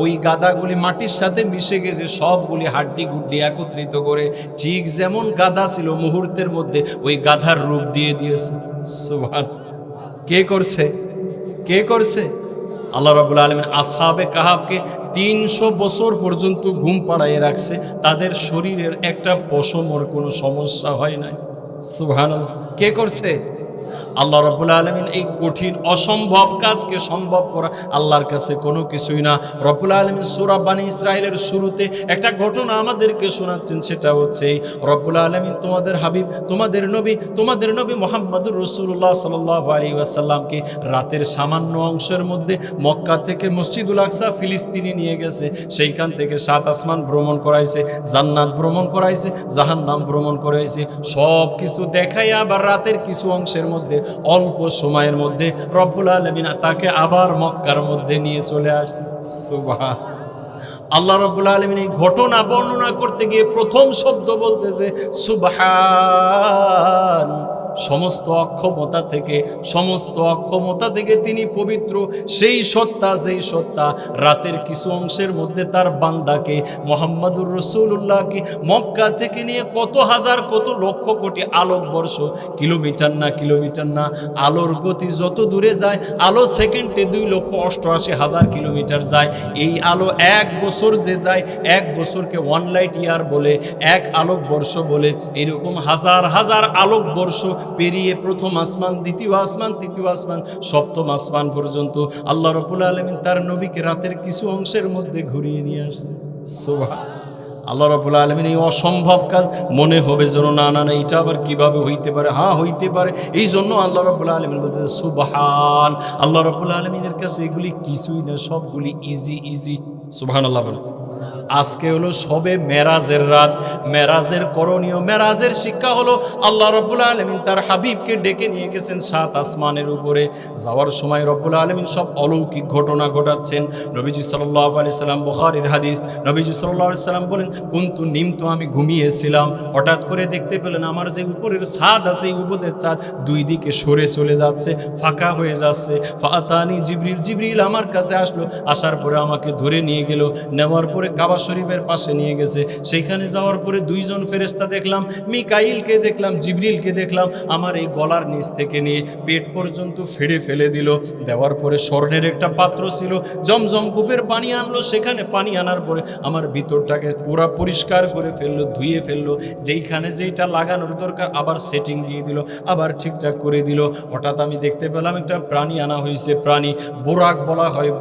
ওই গাধাগুলি মাটির সাথে মিশে গেছে, সবগুলি হাড্ডি গুড্ডি একত্রিত করে ঠিক যেমন গাধা ছিল মুহূর্তের মধ্যে ওই গাধার রূপ দিয়ে দিয়েছে। সুবহান। কে করছে? আল্লাহ রাব্বুল আলামিন আসহাবে কাহাফকে 300 বছর পর্যন্ত ঘুম পাড়াইয়ে রাখছে, তাদের শরীরের একটা পশমর কোনো সমস্যা হয় নাই। সুবহানাল্লাহ। কে করছে? আল্লাহ রাব্বুল আলামিন। এই কঠিন অসম্ভব কাজকে সম্ভব করা আল্লাহর কাছে কোনো কিছুই না। রব্বুল আলামিন সূরা বনী ইসরাঈলের শুরুতে একটা ঘটনা আমাদেরকে শোনাচ্ছেন, সেটা হচ্ছে রব্বুল আলামিন তোমাদের হাবিব, তোমাদের নবী মুহাম্মদুর রাসূলুল্লাহ সাল্লাল্লাহু আলাইহি ওয়াসাল্লামকে রাতের সামান্য অংশের মধ্যে মক্কা থেকে মসজিদুল আকসা ফিলিস্তিনে নিয়ে গেছে। সেইখান থেকে 7 আসমান ভ্রমণ করাইছে, জান্নাত ভ্রমণ করাইছে, জাহান্নাম ভ্রমণ করাইছে। সব কিছু দেখাইয়া আবার রাতের কিছু অংশের মধ্যে অল্প সময়ের মধ্যে রব্বুল আলামিন তাকে আবার মক্কার মধ্যে নিয়ে চলে আসছে। সুবহান আল্লাহ রাব্বুল আলামিন। এই ঘটনা বর্ণনা করতে গিয়ে প্রথম শব্দ বলতেছে সুবহান। সমস্ত অক্ষমতা থেকে তিনি পবিত্র। সেই সত্তা রাতের কিছু অংশের মধ্যে তার বান্দাকে মুহাম্মদুর রাসূলুল্লাহকে মক্কা থেকে নিয়ে কত হাজার কত লক্ষ কোটি আলোকবর্ষ, কিলোমিটার না, আলোর গতি যত দূরে যায়, আলো সেকেন্ডে 2,88,000 কিলোমিটার যায়। এই আলো 1 বছর যে যায়, 1 বছরকে 1 লাইট ইয়ার বলে, 1 আলোকবর্ষ বলে। এরকম হাজার হাজার আলোকবর্ষ পেরিয়ে প্রথম আসমান, দ্বিতীয় আসমান, তৃতীয় আসমান, সপ্তম আসমান পর্যন্ত আল্লাহ রাব্বুল আলামিন তার নবীকে রাতের কিছু অংশের মধ্যে ঘুরিয়ে নিয়ে আসছে। সুবহান আল্লাহ রাব্বুল আলামিন। এই অসম্ভব কাজ মনে হবে যেন না, এটা আবার কিভাবে হইতে পারে? হ্যাঁ, হইতে পারে। এই জন্য আল্লাহ রাব্বুল আলামিন বলতে সুবহান। আল্লাহ রাব্বুল আলামিনের কাছে এগুলি কিছুই না, সবগুলি ইজি। সুবহানাল্লাহ বলে। আজকে হলো সবে মেরাজের রাত। মেরাজের করণীয়, মেরাজের শিক্ষা হলো আল্লাহ রাব্বুল আলামিন তার হাবিবকে ডেকে নিয়ে গেছেন 7 আসমানের উপরে। যাওয়ার সময় রব্বুল আলামিন সব অলৌকিক ঘটনা ঘটাচ্ছেন। নবীজি সাল্লাল্লাহু আলাইহি সাল্লাম, বুখারীর হাদিস, নবীজি সাল্লাল্লাহু আলাইহি সাল্লাম বলেন কুনতু নিমতু, আমি ঘুমিয়েছিলাম, হঠাৎ করে দেখতে পেলেন আমার যে উপরের ছাদ আছে, এই উপরের ছাদ 2 দিকে সরে চলে যাচ্ছে, ফাঁকা হয়ে যাচ্ছে। ফাতানি জিবরিল আমার কাছে আসলো, আসার পরে আমাকে ধরে নিয়ে গেল, নেওয়ার পরে কাবা শরীফের পাশে নিয়ে গেছে। সেইখানে যাওয়ার পরে 2 জন ফেরেশতা দেখলাম, মিকাইলকে দেখলাম, জিবরিলকে দেখলাম। আমার এই গলার নিচ থেকে নিয়ে পেট পর্যন্ত ফেলে দিল। দেওয়ার পরে স্বর্ণের একটা পাত্র ছিল, জমজম কূপের পানি আনলো। সেখানে পানি আনার পরে আমার ভিতরটাকে পুরা পরিষ্কার করে ফেললো, ধুয়ে ফেললো। যেইখানে যেইটা লাগানোর দরকার আবার সেটিং দিয়ে দিল, আবার ঠিকঠাক করে দিল। হঠাৎ আমি দেখতে পেলাম একটা প্রাণী আনা হয়েছে, প্রাণী বোরাক বলা হয়,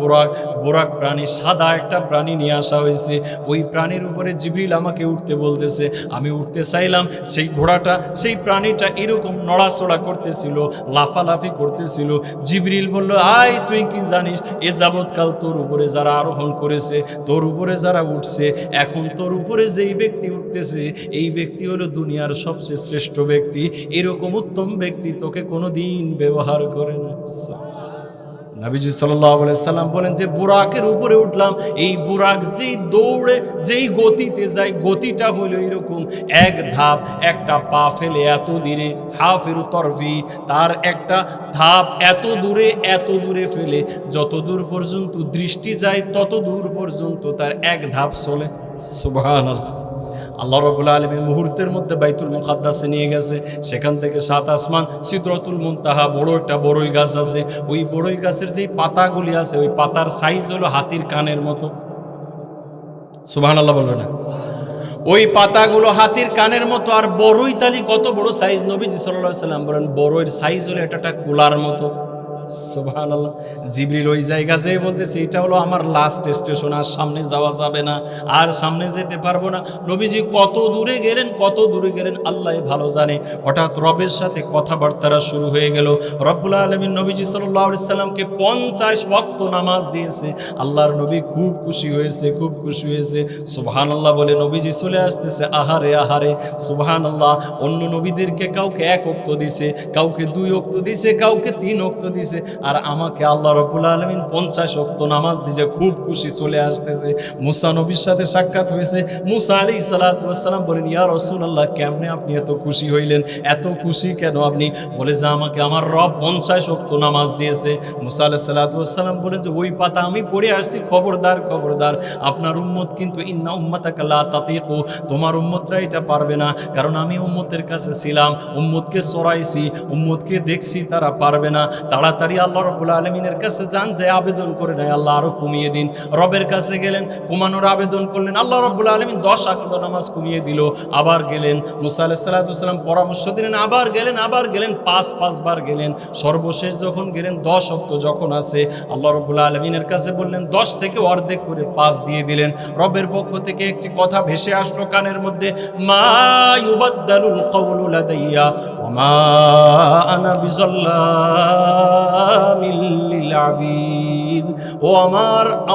বোরাক প্রাণী, সাদা একটা প্রাণী নিয়ে আসা হয়েছে। ওই প্রাণীর উপরে জিবরিল আমাকে উঠতে বলতেছে। আমি উঠতে চাইলাম, সেই ঘোড়াটা, সেই প্রাণীটা এরকম নড়াচড়া করতেছিল, লাফালাফি করতেছিল। জিবরিল বলল, আয় তুই কি জানিস এ যাবৎকাল তোর উপরে যারা আরোহণ করেছে, তোর উপরে যারা উঠছে, এখন তোর উপরে যেই ব্যক্তি উঠতেছে, এই ব্যক্তি হলো দুনিয়ার সবচেয়ে শ্রেষ্ঠ ব্যক্তি। এরকম উত্তম ব্যক্তি তোকে কোনোদিন ব্যবহার করে না। নবীজি সাল্লাল্লাহু আলাইহি সাল্লাম বলেন যে বুরাকের উপরে উঠলাম, এই বুরাক যেই দৌড়ে, যেই গতিতে যায়, গতিটা হলো এরকম, 1 ধাপ, একটা পা ফেলে এত দূরে, হাফিরু তরফি, তার একটা ধাপ এত দূরে ফেলে যত দূর পর্যন্ত দৃষ্টি যায় তত দূর পর্যন্ত তার 1 ধাপ চলে। সুবহানাল্লাহ। আল্লাহ রাব্বুল আলামিন মুহূর্তের মধ্যে বাইতুল মুকাদ্দাসে নিয়ে গেছে। সেখান থেকে 7 আসমান, সিদরাতুল মুনতাহা, বড় একটা বড়ই গাছ আছে। ওই বড়ই গাছের যেই পাতাগুলি আছে, ওই পাতার সাইজ হলো হাতির কানের মতো। সুবহানাল্লাহ বলবে না? ওই পাতাগুলো হাতির কানের মতো। আর বড়ই তালি কত বড় সাইজ, নবীজি সাল্লাল্লাহু আলাইহি সাল্লাম বলেন বড়ইর সাইজ হলো একটা কুলার মতো। সুবহানাল্লাহ। জিবরিল ওই জায়গা যেয়ে বলতেছে এটা হলো আমার লাস্ট স্টেশন, আর সামনে যাওয়া যাবে না, আর সামনে যেতে পারবো না। নবীজি কত দূরে গেলেন আল্লাহ ভালো জানে। হঠাৎ রবের সাথে কথাবার্তা শুরু হয়ে গেল। রব্বুল আলামিন নবীজি সাল্লাল্লাহু আলাইহি সাল্লামকে 50 ওয়াক্ত নামাজ দিয়েছে। আল্লাহর নবী খুব খুশি হয়েছে। সুবহানাল্লাহ বলে নবীজি চলে আসতেছে। আহারে সুবহানাল্লাহ। অন্য নবীদেরকে কাউকে 1 ওয়াক্ত দিছে, কাউকে 2 ওয়াক্ত দিছে, কাউকে 3 ওয়াক্ত দিছে, আর আমাকে আল্লাহ রাব্বুল আলামিন 50 ওয়াক্ত নামাজ দিয়েছে। খুব খুশি, চলে আসতেছে। মুসা নবীর সাথে সাক্ষাৎ হয়েছে। মুসা আলাইহিস সালাতু ওয়াস সালাম বলেন, ইয়া রাসূলুল্লাহ, কেমনে আপনি এত খুশি হইলেন? এত খুশি কেন আপনি? বলে যে আমাকে আমার রব 50 ওয়াক্ত নামাজ দিয়েছে। মুসা আলাইহিস সালাতু ওয়াস সালাম বলেন যে ওই পাতা আমি পড়ে আসছি, খবরদার আপনার উম্মত কিন্তু ইন্না উম্মাতাকা লা তাতিকু, তোমার উম্মতরা এটা পারবে না, কারণ আমি উম্মতের কাছে ছিলাম, উম্মতকে চড়াইছি, উম্মতকে দেখছি, তারা পারবে না। তাড়াতাড়ি তাড়াতাড়ি আল্লাহ রাব্বুল আলামিনের কাছে যান, যে আবেদন করে নেয় আল্লাহ আরো কমিয়ে দিন। রবের কাছে গেলেন, কমানোর আবেদন করলেন, আল্লাহ রাব্বুল আলামিন 10 ওয়াক্ত নামাজ কমিয়ে দিল। আবার গেলেন, মুসা আলাইহিস সালাতু ওয়াস সালাম পরামর্শ দিলেন, আবার গেলেন, 5 বার গেলেন। সর্বশেষ যখন গেলেন 10 ওয়াক্ত যখন আছে, আল্লাহ রাব্বুল আলামিনের কাছে বললেন 10 থেকে অর্ধেক করে 5 দিয়ে দিলেন। রবের পক্ষ থেকে একটি কথা ভেসে আসলো কানের মধ্যে, মা ইউবাদদালুল কাউলু লাদাইয়া ওয়া মা আনা বিযাল্লামিল লিল আবিদ। ও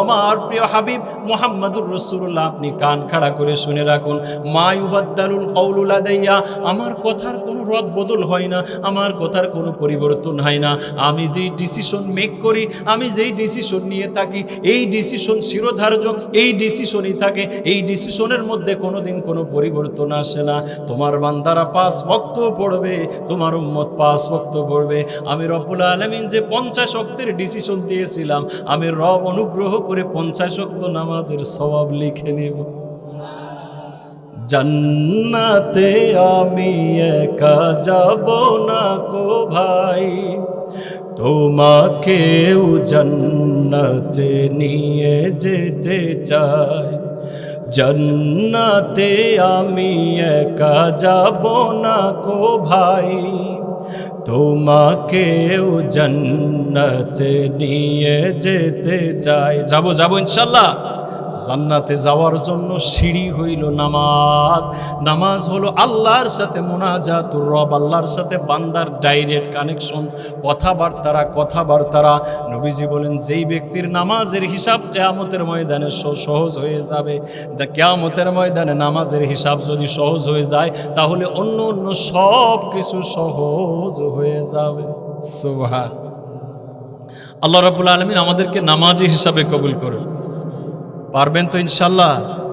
আমার প্রিয় হাবিব মুহাম্মদুর রাসূলুল্লাহ, আপনি কান খাড়া করে শুনে রাখুন, মা ইউবাদদালুল কাউলু লাদাইয়া, আমার কথার কোনো রদ বদল হয় না, আমার কথার কোনো পরিবর্তন হয় না। আমি যেই ডিসিশন মেক করি, আমি যেই ডিসিশন নিয়ে থাকি, এই ডিসিশন শিরোধার্য, এই ডিসিশনই থাকে, এই ডিসিশনের মধ্যে কোনোদিন কোনো পরিবর্তন আসে না। তোমার বান্দারা 5 ওয়াক্ত পড়বে, তোমার উম্মত 5 ওয়াক্ত পড়বে। আমি রব্বুল আলামিন যে 50 ওয়াক্তের ডিসিশন দিয়েছিলাম, আমি রব অনুগ্রহ করে 50 ওয়াক্ত নামাজের সওয়াব লিখে নেব। জান্নাতে আমি একা যাব না কো ভাই, তোমাকেও জান্নাতে নিয়ে যেতে চাই। জান্নাতে আমি একা যাব না কো ভাই, তোমাকেও জান্নাতে নিয়ে যেতে চাই। যাব ইনশাআল্লাহ। জান্নাতে যাওয়ার জন্য সিঁড়ি হইল নামাজ। নামাজ হলো আল্লাহর সাথে মুনাজাতুর রব, আল্লাহর সাথে বান্দার ডাইরেক্ট কানেকশন, কথাবার্তারা। নবীজি বলেন, যেই ব্যক্তির নামাজের হিসাব কিয়ামতের ময়দানে সহজ হয়ে যাবে, কিয়ামতের ময়দানে নামাজের হিসাব যদি সহজ হয়ে যায়, তাহলে অন্য সব কিছু সহজ হয়ে যাবে। সুবহান আল্লাহ রাব্বুল আলামিন আমাদেরকে নামাজি হিসাবে কবুল করুন। পারবেন তো ইনশাআল্লাহ?